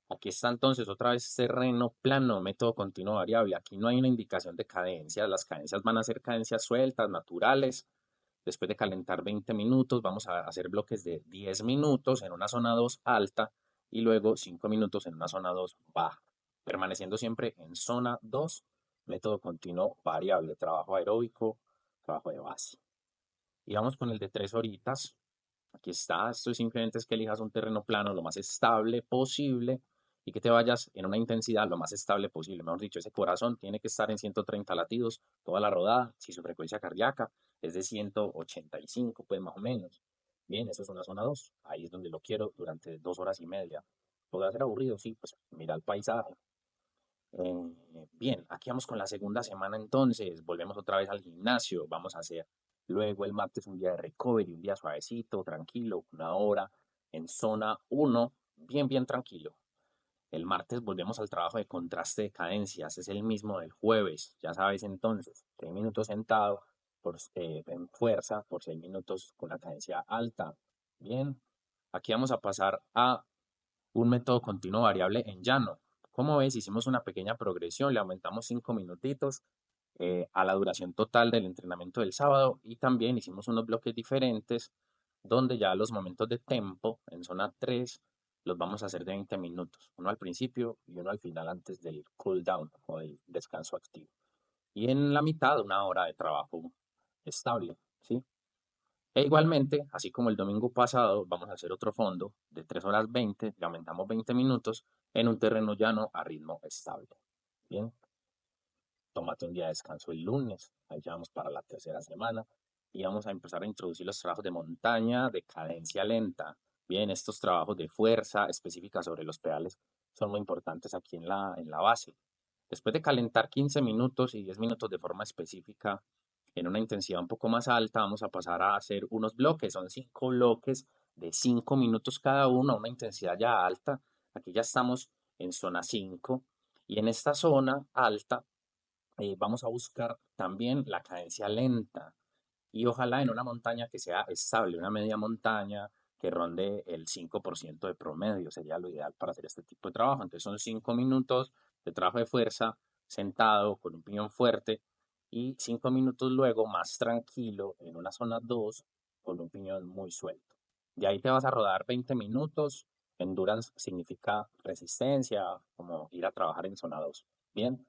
Aquí está entonces otra vez terreno plano, método continuo variable. Aquí no hay una indicación de cadencias. Las cadencias van a ser cadencias sueltas, naturales. Después de calentar 20 minutos, vamos a hacer bloques de 10 minutos en una zona 2 alta y luego 5 minutos en una zona 2 baja, permaneciendo siempre en zona 2, método continuo variable, trabajo aeróbico, trabajo de base. Y vamos con el de 3 horitas. Aquí está, esto simplemente es que elijas un terreno plano lo más estable posible y que te vayas en una intensidad lo más estable posible. Mejor dicho, ese corazón tiene que estar en 130 latidos toda la rodada, si su frecuencia cardíaca es de 185, pues más o menos. Bien, eso es una zona 2. Ahí es donde lo quiero durante 2 horas y media. ¿Podrá ser aburrido? Sí, pues mira el paisaje. Bien, aquí vamos con la segunda semana entonces. Volvemos otra vez al gimnasio. Vamos a hacer luego el martes un día de recovery, un día suavecito, tranquilo, una hora en zona 1, bien, bien tranquilo. El martes volvemos al trabajo de contraste de cadencias. Es el mismo del jueves, ya sabes entonces. 6 minutos sentado en fuerza por 6 minutos con la cadencia alta. Bien, aquí vamos a pasar a un método continuo variable en llano. Como ves, hicimos una pequeña progresión, le aumentamos 5 minutitos a la duración total del entrenamiento del sábado y también hicimos unos bloques diferentes donde ya los momentos de tempo en zona 3 los vamos a hacer de 20 minutos, uno al principio y uno al final antes del cool down o del descanso activo. Y en la mitad una hora de trabajo estable, ¿sí? E igualmente, así como el domingo pasado, vamos a hacer otro fondo de 3 horas 20, le aumentamos 20 minutos en un terreno llano a ritmo estable. Bien, tómate un día de descanso el lunes, ahí ya vamos para la tercera semana y vamos a empezar a introducir los trabajos de montaña de cadencia lenta. Bien, estos trabajos de fuerza específica sobre los pedales son muy importantes aquí en la base. Después de calentar 15 minutos y 10 minutos de forma específica en una intensidad un poco más alta, vamos a pasar a hacer unos bloques. Son 5 bloques de 5 minutos cada uno, a una intensidad ya alta. Aquí ya estamos en zona 5 y en esta zona alta vamos a buscar también la cadencia lenta y ojalá en una montaña que sea estable, una media montaña que ronde el 5% de promedio, sería lo ideal para hacer este tipo de trabajo. Entonces son 5 minutos de trabajo de fuerza sentado con un piñón fuerte y 5 minutos luego más tranquilo en una zona 2 con un piñón muy suelto. De ahí te vas a rodar 20 minutos. Endurance significa resistencia, como ir a trabajar en zona 2. Bien,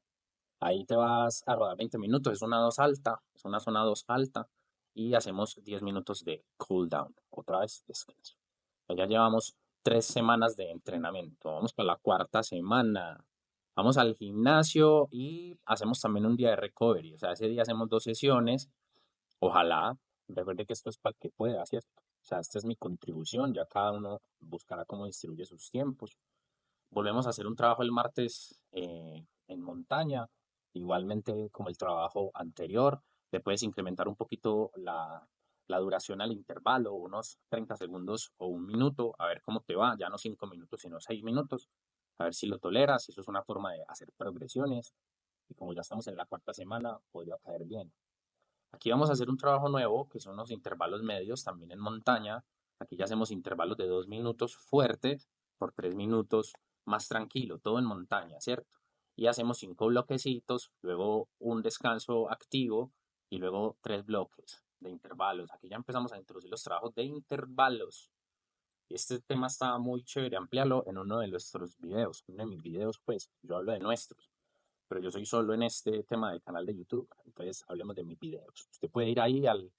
ahí te vas a rodar 20 minutos, es una 2 alta, es una zona 2 alta y hacemos 10 minutos de cool down, otra vez descanso. Ya llevamos 3 semanas de entrenamiento, vamos para la cuarta semana. Vamos al gimnasio y hacemos también un día de recovery, o sea, ese día hacemos 2 sesiones Ojalá, recuerde que esto es para que pueda, ¿cierto? O sea, esta es mi contribución, ya cada uno buscará cómo distribuye sus tiempos. Volvemos a hacer un trabajo el martes en montaña, igualmente como el trabajo anterior. Le puedes incrementar un poquito la duración al intervalo, unos 30 segundos o un minuto, a ver cómo te va, ya no 5 minutos, sino 6 minutos, a ver si lo toleras. Eso es una forma de hacer progresiones y como ya estamos en la cuarta semana, podría caer bien. Aquí vamos a hacer un trabajo nuevo, que son los intervalos medios, también en montaña. Aquí ya hacemos intervalos de 2 minutos fuertes por 3 minutos más tranquilo, todo en montaña, ¿cierto? Y hacemos 5 bloquecitos, luego un descanso activo y luego 3 bloques de intervalos. Aquí ya empezamos a introducir los trabajos de intervalos. Y este tema está muy chévere, ampliarlo en uno de nuestros videos, uno de mis videos, pues, yo hablo de nuestros, pero yo soy solo en este tema del canal de YouTube. Entonces, hablemos de mis videos. Usted puede ir ahí al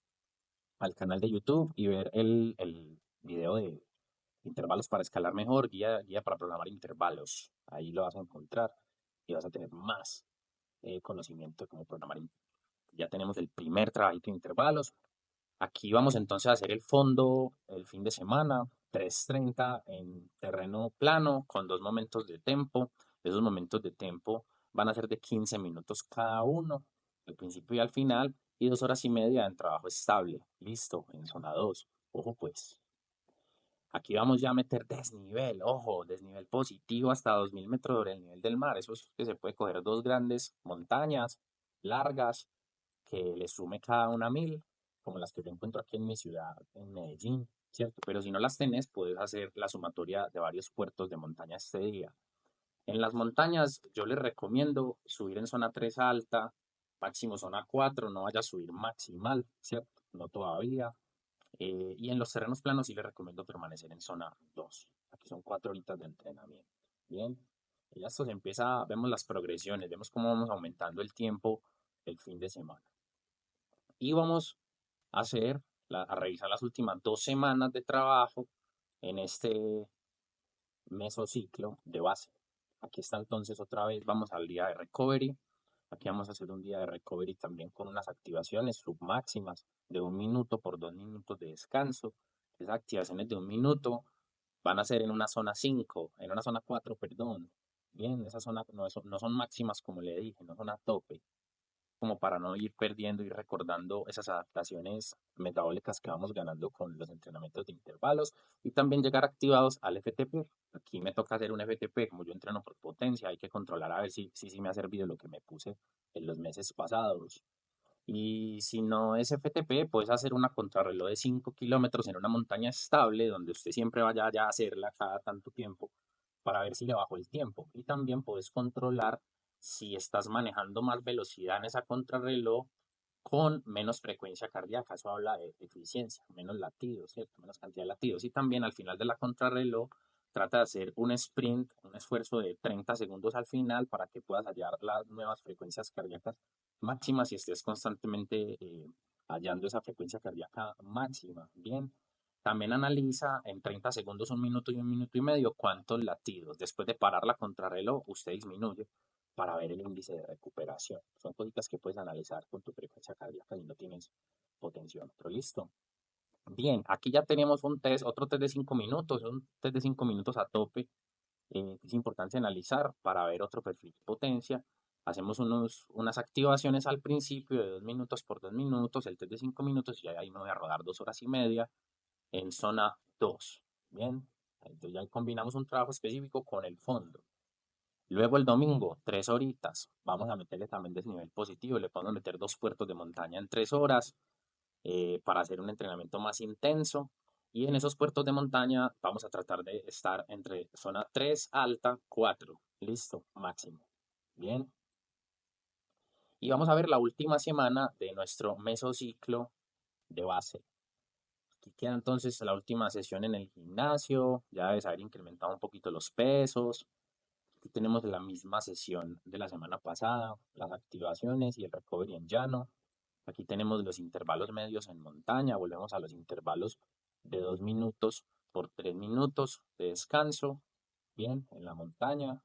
canal de YouTube y ver el video de intervalos para escalar mejor, guía para programar intervalos. Ahí lo vas a encontrar y vas a tener más conocimiento de cómo programar. Ya tenemos el primer trabajito de intervalos. Aquí vamos entonces a hacer el fondo el fin de semana, 3:30 en terreno plano con 2 momentos de tempo. Esos momentos de tempo van a ser de 15 minutos cada uno, al principio y al final, y 2 horas y media en trabajo estable. Listo, en zona 2. Ojo pues, aquí vamos ya a meter desnivel, ojo, desnivel positivo hasta 2000 metros sobre el nivel del mar. Eso es que se puede coger dos grandes montañas largas que le sume cada una 1000, como las que yo encuentro aquí en mi ciudad, en Medellín, ¿cierto? Pero si no las tenés, puedes hacer la sumatoria de varios puertos de montaña este día. En las montañas, yo les recomiendo subir en zona 3 alta, máximo zona 4, no vaya a subir maximal, ¿cierto? No todavía. Y en los terrenos planos sí les recomiendo permanecer en zona 2. Aquí son 4 horitas de entrenamiento. Bien. Y ya esto se empieza, vemos las progresiones, vemos cómo vamos aumentando el tiempo el fin de semana. Y vamos a hacer, a revisar las últimas 2 semanas de trabajo en este mesociclo de base. Aquí está entonces otra vez, vamos al día de recovery. Aquí vamos a hacer un día de recovery también con unas activaciones submáximas de 1 minuto por 2 minutos de descanso. Esas activaciones de 1 minuto van a ser en una zona 5, en una zona 4, perdón. Bien, esas zonas no son máximas como le dije, no son a tope, como para no ir perdiendo y recordando esas adaptaciones metabólicas que vamos ganando con los entrenamientos de intervalos y también llegar activados al FTP. Aquí me toca hacer un FTP, como yo entreno por potencia, hay que controlar a ver si me ha servido lo que me puse en los meses pasados. Y si no es FTP, puedes hacer una contrarreloj de 5 kilómetros en una montaña estable, donde usted siempre vaya ya a hacerla cada tanto tiempo, para ver si le bajó el tiempo. Y también puedes controlar si estás manejando más velocidad en esa contrarreloj con menos frecuencia cardíaca. Eso habla de eficiencia, menos latidos, ¿cierto? Menos cantidad de latidos. Y también al final de la contrarreloj, trata de hacer un sprint, un esfuerzo de 30 segundos al final para que puedas hallar las nuevas frecuencias cardíacas máximas y estés constantemente hallando esa frecuencia cardíaca máxima. Bien. También analiza en 30 segundos, 1 minuto y 1 minuto y medio cuántos latidos. Después de parar la contrarreloj, usted disminuye para ver el índice de recuperación. Son cositas que puedes analizar con tu frecuencia cardíaca si no tienes potenciómetro. Listo. Bien, aquí ya tenemos un test, otro test de 5 minutos, un test de 5 minutos a tope. Es importante analizar para ver otro perfil de potencia. Hacemos unas activaciones al principio de 2 minutos por 2 minutos, el test de 5 minutos y ahí me voy a rodar 2 horas y media en zona 2. Bien, entonces ya combinamos un trabajo específico con el fondo. Luego el domingo, 3 horitas. Vamos a meterle también desnivel positivo. Le podemos meter 2 puertos de montaña en 3 horas para hacer un entrenamiento más intenso. Y en esos puertos de montaña vamos a tratar de estar entre zona 3 alta, 4. Listo, máximo. Bien. Y vamos a ver la última semana de nuestro mesociclo de base. Aquí queda entonces la última sesión en el gimnasio. Ya debes haber incrementado un poquito los pesos. Aquí tenemos la misma sesión de la semana pasada, las activaciones y el recovery en llano. Aquí tenemos los intervalos medios en montaña. Volvemos a los intervalos de 2 minutos por 3 minutos de descanso. Bien, en la montaña.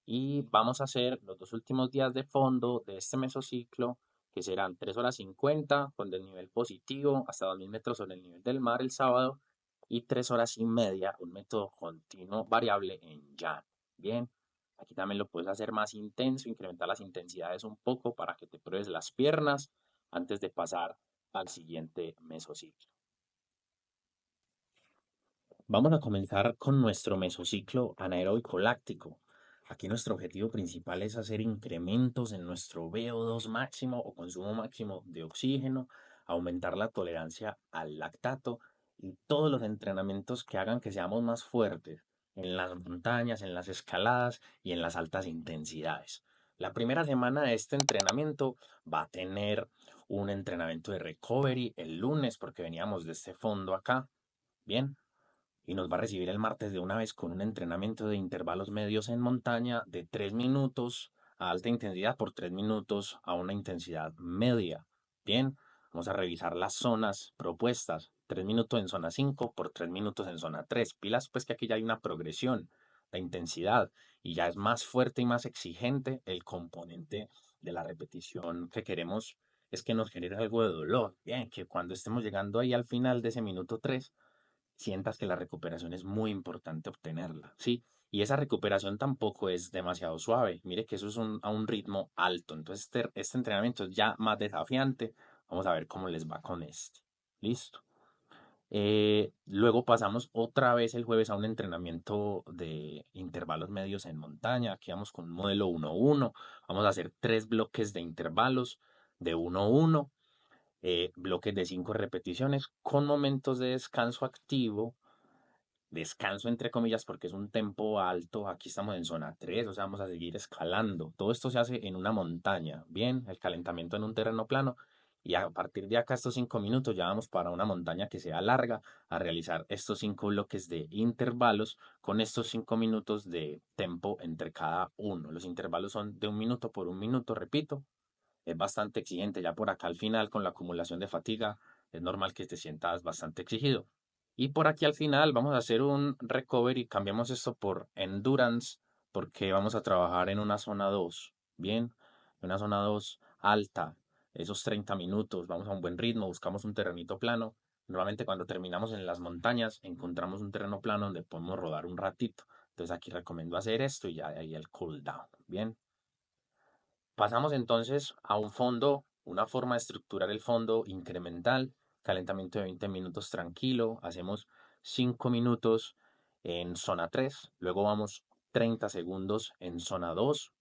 Y vamos a hacer los 2 últimos días de fondo de este mesociclo, que serán 3 horas 50 con desnivel positivo hasta 2000 metros sobre el nivel del mar el sábado y 3 horas y media, un método continuo variable en llano. Bien, aquí también lo puedes hacer más intenso, incrementar las intensidades un poco para que te pruebes las piernas antes de pasar al siguiente mesociclo. Vamos a comenzar con nuestro mesociclo anaeróbico láctico. Aquí nuestro objetivo principal es hacer incrementos en nuestro VO2 máximo o consumo máximo de oxígeno, aumentar la tolerancia al lactato y todos los entrenamientos que hagan que seamos más fuertes en las montañas, en las escaladas y en las altas intensidades. La primera semana de este entrenamiento va a tener un entrenamiento de recovery el lunes porque veníamos de este fondo acá. Bien, y nos va a recibir el martes de una vez con un entrenamiento de intervalos medios en montaña de 3 minutos a alta intensidad por 3 minutos a una intensidad media. Bien, vamos a revisar las zonas propuestas. 3 minutos en zona 5 por 3 minutos en zona 3. Pilas, pues que aquí ya hay una progresión, la intensidad, y ya es más fuerte y más exigente el componente de la repetición que queremos es que nos genere algo de dolor. Bien, que cuando estemos llegando ahí al final de ese minuto 3 sientas que la recuperación es muy importante obtenerla, ¿sí? Y esa recuperación tampoco es demasiado suave. Mire que eso es a un ritmo alto. Entonces, este entrenamiento es ya más desafiante. Vamos a ver cómo les va con este. Listo. Luego pasamos otra vez el jueves a un entrenamiento de intervalos medios en montaña. Aquí vamos con un modelo 1-1. Vamos a hacer 3 bloques de intervalos de 1-1, bloques de 5 repeticiones con momentos de descanso activo, descanso entre comillas porque es un tempo alto, aquí estamos en zona 3, o sea, vamos a seguir escalando. Todo esto se hace en una montaña, bien, el calentamiento en un terreno plano y a partir de acá estos 5 minutos ya vamos para una montaña que sea larga a realizar estos 5 bloques de intervalos con estos 5 minutos de tempo entre cada uno. Los intervalos son de 1 minuto por 1 minuto, repito, es bastante exigente. Ya por acá al final, con la acumulación de fatiga, es normal que te sientas bastante exigido. Y por aquí al final vamos a hacer un recovery. Cambiamos esto por endurance porque vamos a trabajar en una zona 2. Bien, una zona 2 alta. Esos 30 minutos, vamos a un buen ritmo, buscamos un terrenito plano. Normalmente cuando terminamos en las montañas encontramos un terreno plano donde podemos rodar un ratito. Entonces aquí recomiendo hacer esto y ya de ahí el cool down. Bien. Pasamos entonces a un fondo, una forma de estructurar el fondo incremental, calentamiento de 20 minutos tranquilo, hacemos 5 minutos en zona 3, luego vamos 30 segundos en zona 2,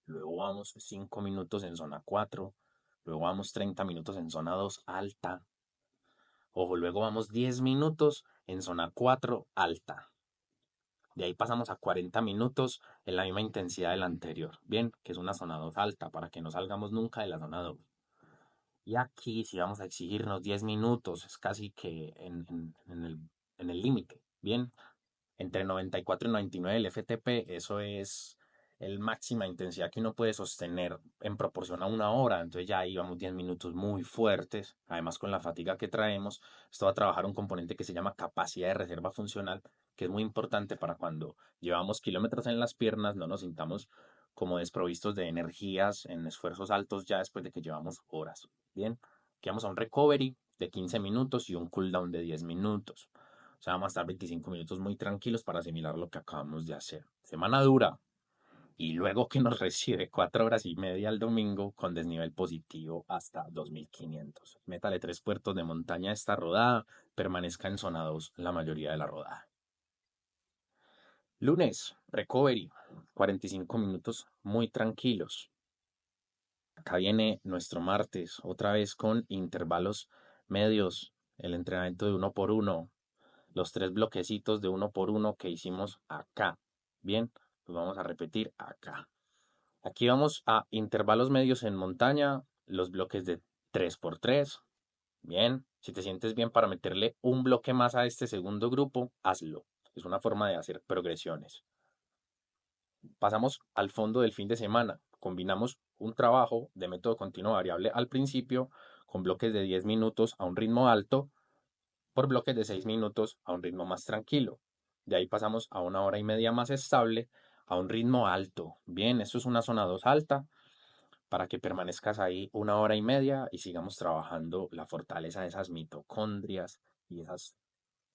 luego vamos 5 minutos en zona 4, luego vamos 30 minutos en zona 2 alta, ojo, luego vamos 10 minutos en zona 4 alta. De ahí pasamos a 40 minutos en la misma intensidad del anterior. Bien, que es una zona 2 alta para que no salgamos nunca de la zona 2. Y aquí si vamos a exigirnos 10 minutos, es casi que en el límite. Bien, entre 94 y 99 el FTP, eso es el máxima intensidad que uno puede sostener en proporción a 1 hora. Entonces ya ahí vamos 10 minutos muy fuertes. Además con la fatiga que traemos, esto va a trabajar un componente que se llama capacidad de reserva funcional, que es muy importante para cuando llevamos kilómetros en las piernas, no nos sintamos como desprovistos de energías en esfuerzos altos ya después de que llevamos horas. Bien, aquí vamos a un recovery de 15 minutos y un cooldown de 10 minutos. O sea, vamos a estar 25 minutos muy tranquilos para asimilar lo que acabamos de hacer. Semana dura. Y luego que nos recibe 4 horas y media el domingo con desnivel positivo hasta 2500. Métale 3 puertos de montaña a esta rodada. Permanezca en zona 2 la mayoría de la rodada. Lunes, recovery. 45 minutos muy tranquilos. Acá viene nuestro martes, otra vez con intervalos medios. El entrenamiento de 1 por 1, los 3 bloquecitos de 1 por 1 que hicimos acá. Bien, los vamos a repetir acá. Aquí vamos a intervalos medios en montaña, los bloques de 3 por 3. Bien, si te sientes bien para meterle un bloque más a este segundo grupo, hazlo. Es una forma de hacer progresiones. Pasamos al fondo del fin de semana. Combinamos un trabajo de método continuo variable al principio con bloques de 10 minutos a un ritmo alto por bloques de 6 minutos a un ritmo más tranquilo. De ahí pasamos a 1 hora y media más estable a un ritmo alto. Bien, esto es una zona 2 alta para que permanezcas ahí 1 hora y media y sigamos trabajando la fortaleza de esas mitocondrias y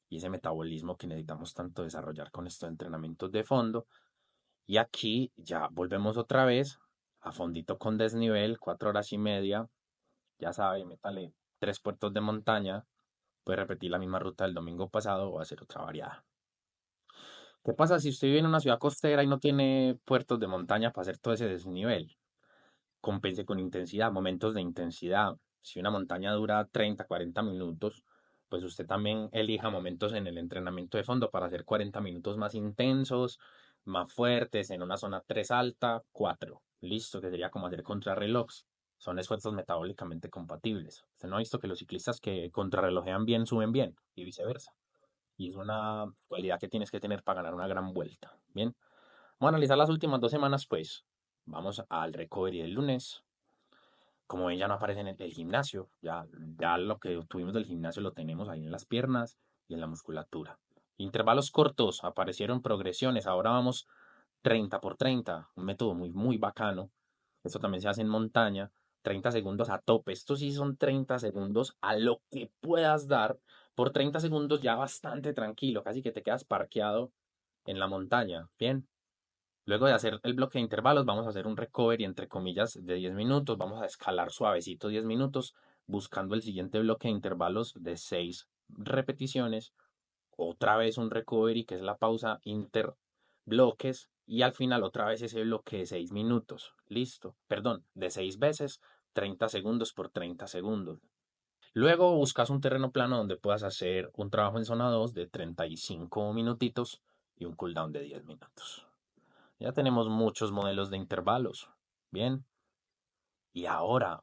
y ese metabolismo que necesitamos tanto desarrollar con estos entrenamientos de fondo. Y aquí ya volvemos otra vez a fondito con desnivel, 4 horas y media. Ya sabe, métale 3 puertos de montaña. Puede repetir la misma ruta del domingo pasado o hacer otra variada. ¿Qué pasa si usted vive en una ciudad costera y no tiene puertos de montaña para hacer todo ese desnivel? Compense con intensidad, momentos de intensidad. Si una montaña dura 30, 40 minutos, pues usted también elija momentos en el entrenamiento de fondo para hacer 40 minutos más intensos, más fuertes, en una zona 3 alta, 4. Listo, que sería como hacer contrarreloj. Son esfuerzos metabólicamente compatibles. Usted no ha visto que los ciclistas que contrarrelojean bien suben bien y viceversa. Y es una cualidad que tienes que tener para ganar una gran vuelta. Bien, vamos a analizar las últimas 2 semanas, pues. Vamos al recovery del lunes. Como ven, ya no aparece en el gimnasio. Ya lo que tuvimos del gimnasio lo tenemos ahí en las piernas y en la musculatura. Intervalos cortos, aparecieron progresiones. Ahora vamos 30 por 30, un método muy, muy bacano. Esto también se hace en montaña. 30 segundos a tope. Estos sí son 30 segundos a lo que puedas dar. Por 30 segundos ya bastante tranquilo, casi que te quedas parqueado en la montaña. Bien. Luego de hacer el bloque de intervalos, vamos a hacer un recovery entre comillas de 10 minutos. Vamos a escalar suavecito 10 minutos, buscando el siguiente bloque de intervalos de 6 repeticiones. Otra vez un recovery, que es la pausa interbloques. Y al final otra vez ese bloque de 6 minutos. Listo. Perdón, de 6 veces, 30 segundos por 30 segundos. Luego buscas un terreno plano donde puedas hacer un trabajo en zona 2 de 35 minutitos y un cooldown de 10 minutos. Ya tenemos muchos modelos de intervalos. Bien. Y ahora,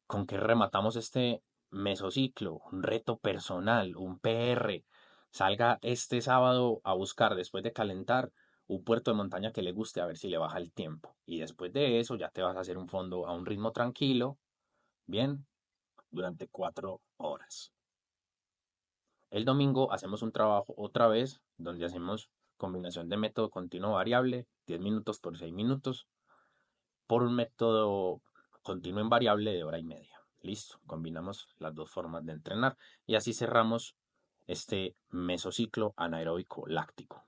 ¿con qué rematamos este mesociclo? Un reto personal, un PR. Salga este sábado a buscar, después de calentar, un puerto de montaña que le guste, a ver si le baja el tiempo. Y después de eso ya te vas a hacer un fondo a un ritmo tranquilo, bien, durante 4 horas. El domingo hacemos un trabajo otra vez, donde hacemos combinación de método continuo variable, 10 minutos por 6 minutos, por un método continuo en variable de 1 hora y media. Listo, combinamos las dos formas de entrenar y así cerramos este mesociclo anaeróbico láctico.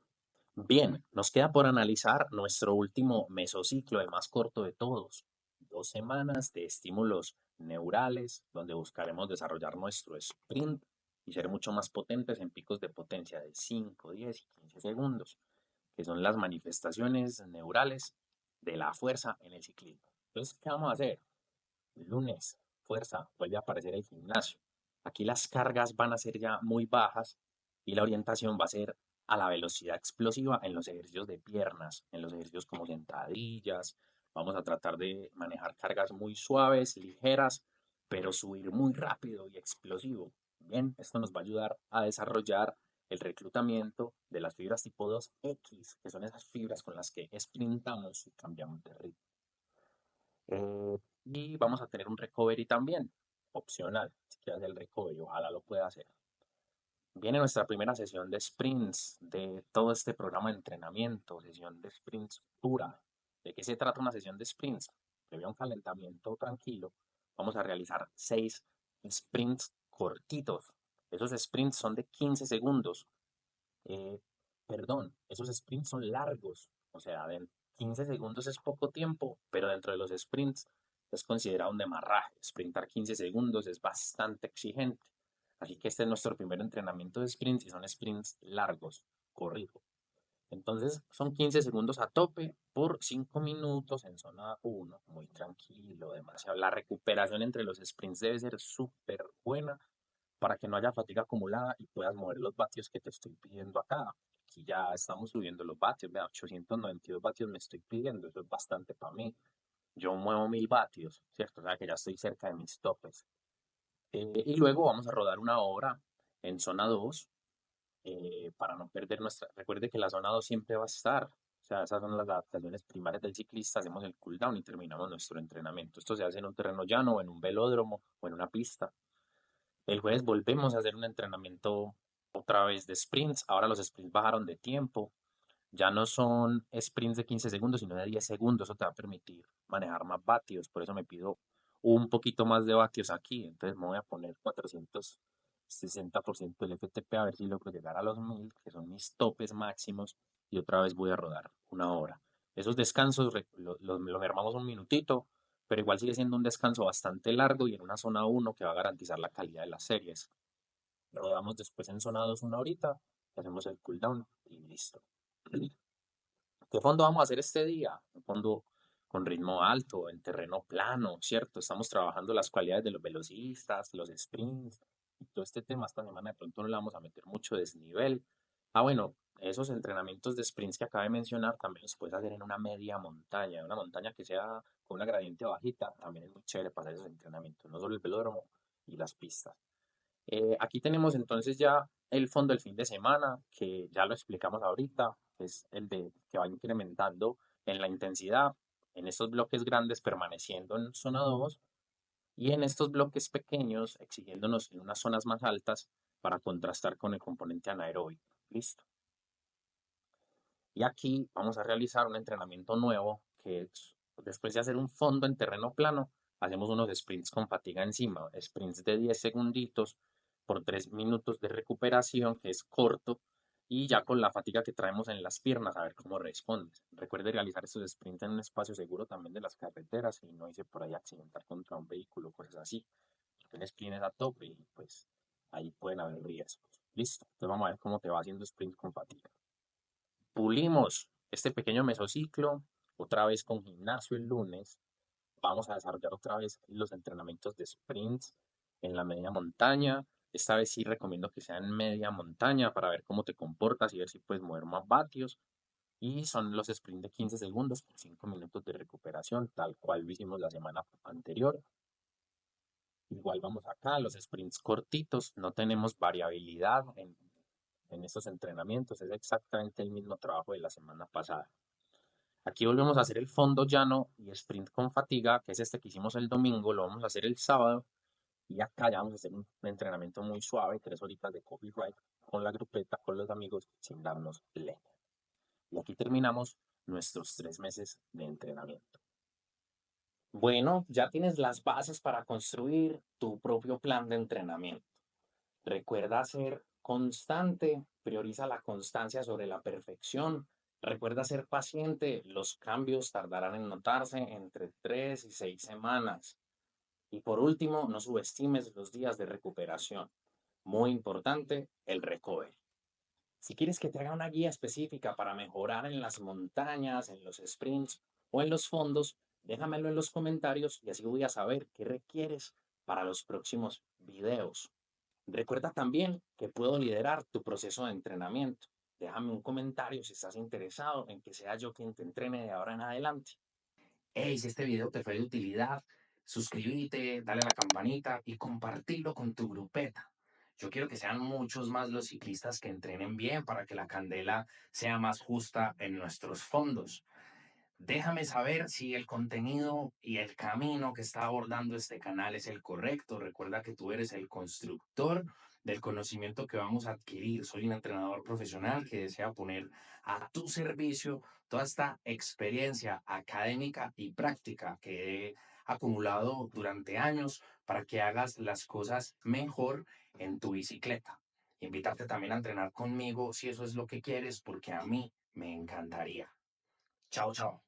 Bien, nos queda por analizar nuestro último mesociclo, el más corto de todos. 2 semanas de estímulos neurales, donde buscaremos desarrollar nuestro sprint y ser mucho más potentes en picos de potencia de 5, 10 y 15 segundos, que son las manifestaciones neurales de la fuerza en el ciclismo. Entonces, ¿qué vamos a hacer? El lunes, fuerza, vuelve a aparecer el gimnasio. Aquí las cargas van a ser ya muy bajas y la orientación va a ser a la velocidad explosiva en los ejercicios de piernas, en los ejercicios como sentadillas. Vamos a tratar de manejar cargas muy suaves, ligeras, pero subir muy rápido y explosivo. Bien, esto nos va a ayudar a desarrollar el reclutamiento de las fibras tipo 2X, que son esas fibras con las que sprintamos y cambiamos de ritmo. Y vamos a tener un recovery también, opcional, si quieres hacer el recovery, ojalá lo pueda hacer. Viene nuestra primera sesión de sprints de todo este programa de entrenamiento, sesión de sprints pura. ¿De qué se trata una sesión de sprints? Previo a un calentamiento tranquilo, vamos a realizar 6 sprints cortitos. Esos sprints son de 15 segundos. Eh, Perdón, esos sprints son largos. O sea, 15 segundos es poco tiempo, pero dentro de los sprints es considerado un demarraje. Sprintar 15 segundos es bastante exigente. Así que este es nuestro primer entrenamiento de sprints y son sprints largos, corrido. Entonces son 15 segundos a tope por 5 minutos en zona 1, muy tranquilo, demasiado. La recuperación entre los sprints debe ser súper buena para que no haya fatiga acumulada y puedas mover los vatios que te estoy pidiendo acá. Aquí ya estamos subiendo los vatios, vea, 892 vatios me estoy pidiendo, eso es bastante para mí. Yo muevo 1000 vatios, ¿cierto? O sea que ya estoy cerca de mis topes. Y luego vamos a rodar 1 hora en zona 2 para no perder nuestra. Recuerde que la zona 2 siempre va a estar. O sea, esas son las adaptaciones primarias del ciclista. Hacemos el cooldown y terminamos nuestro entrenamiento. Esto se hace en un terreno llano, o en un velódromo o en una pista. El jueves volvemos a hacer un entrenamiento otra vez de sprints. Ahora los sprints bajaron de tiempo. Ya no son sprints de 15 segundos, sino de 10 segundos. Eso te va a permitir manejar más vatios. Por eso me pido un poquito más de vatios aquí. Entonces me voy a poner 460% del FTP a ver si logro llegar a los 1000, que son mis topes máximos. Y otra vez voy a rodar una hora. Esos descansos lo mermamos un minutito, pero igual sigue siendo un descanso bastante largo y en una zona uno que va a garantizar la calidad de las series. Rodamos después en zona 2 una horita, hacemos el cooldown y listo. ¿Qué fondo vamos a hacer este día? Un fondo con ritmo alto, en terreno plano, ¿cierto? Estamos trabajando las cualidades de los velocistas, los sprints, y todo este tema. Esta semana de pronto no le vamos a meter mucho desnivel. Bueno, esos entrenamientos de sprints que acabo de mencionar también los puedes hacer en una montaña que sea con una gradiente bajita, también es muy chévere para hacer esos entrenamientos, no solo el velódromo y las pistas. Aquí tenemos entonces ya el fondo del fin de semana, que ya lo explicamos ahorita, es el de que va incrementando en la intensidad en estos bloques grandes permaneciendo en zona 2 y en estos bloques pequeños exigiéndonos en unas zonas más altas para contrastar con el componente anaeróbico. Listo. Y aquí vamos a realizar un entrenamiento nuevo que es, después de hacer un fondo en terreno plano, hacemos unos sprints con fatiga encima, sprints de 10 segunditos por 3 minutos de recuperación, que es corto, y ya con la fatiga que traemos en las piernas, a ver cómo respondes. Recuerde realizar estos sprints en un espacio seguro también de las carreteras y no hice por ahí accidentar contra un vehículo, cosas así. Porque el sprint es a tope y pues ahí pueden haber riesgos. Listo, entonces vamos a ver cómo te va haciendo sprint con fatiga. Pulimos este pequeño mesociclo, otra vez con gimnasio el lunes. Vamos a desarrollar otra vez los entrenamientos de sprints en la media montaña. Esta vez sí recomiendo que sea en media montaña para ver cómo te comportas y ver si puedes mover más vatios. Y son los sprints de 15 segundos por 5 minutos de recuperación, tal cual lo hicimos la semana anterior. Igual vamos acá, los sprints cortitos, no tenemos variabilidad en estos entrenamientos, es exactamente el mismo trabajo de la semana pasada. Aquí volvemos a hacer el fondo llano y sprint con fatiga, que es este que hicimos el domingo, lo vamos a hacer el sábado. Y acá ya vamos a hacer un entrenamiento muy suave, 3 horitas de coffee ride con la grupeta, con los amigos, sin darnos leña. Y aquí terminamos nuestros 3 meses de entrenamiento. Bueno, ya tienes las bases para construir tu propio plan de entrenamiento. Recuerda ser constante, prioriza la constancia sobre la perfección. Recuerda ser paciente, los cambios tardarán en notarse entre 3 y 6 semanas. Y por último, no subestimes los días de recuperación. Muy importante, el recovery. Si quieres que te haga una guía específica para mejorar en las montañas, en los sprints o en los fondos, déjamelo en los comentarios y así voy a saber qué requieres para los próximos videos. Recuerda también que puedo liderar tu proceso de entrenamiento. Déjame un comentario si estás interesado en que sea yo quien te entrene de ahora en adelante. Hey, si este video te fue de utilidad, suscríbete, dale a la campanita y compartilo con tu grupeta. Yo quiero que sean muchos más los ciclistas que entrenen bien para que la candela sea más justa en nuestros fondos. Déjame saber si el contenido y el camino que está abordando este canal es el correcto. Recuerda que tú eres el constructor del conocimiento que vamos a adquirir. Soy un entrenador profesional que desea poner a tu servicio toda esta experiencia académica y práctica que he acumulado durante años para que hagas las cosas mejor en tu bicicleta. Invitarte también a entrenar conmigo si eso es lo que quieres, porque a mí me encantaría. Chao, chao.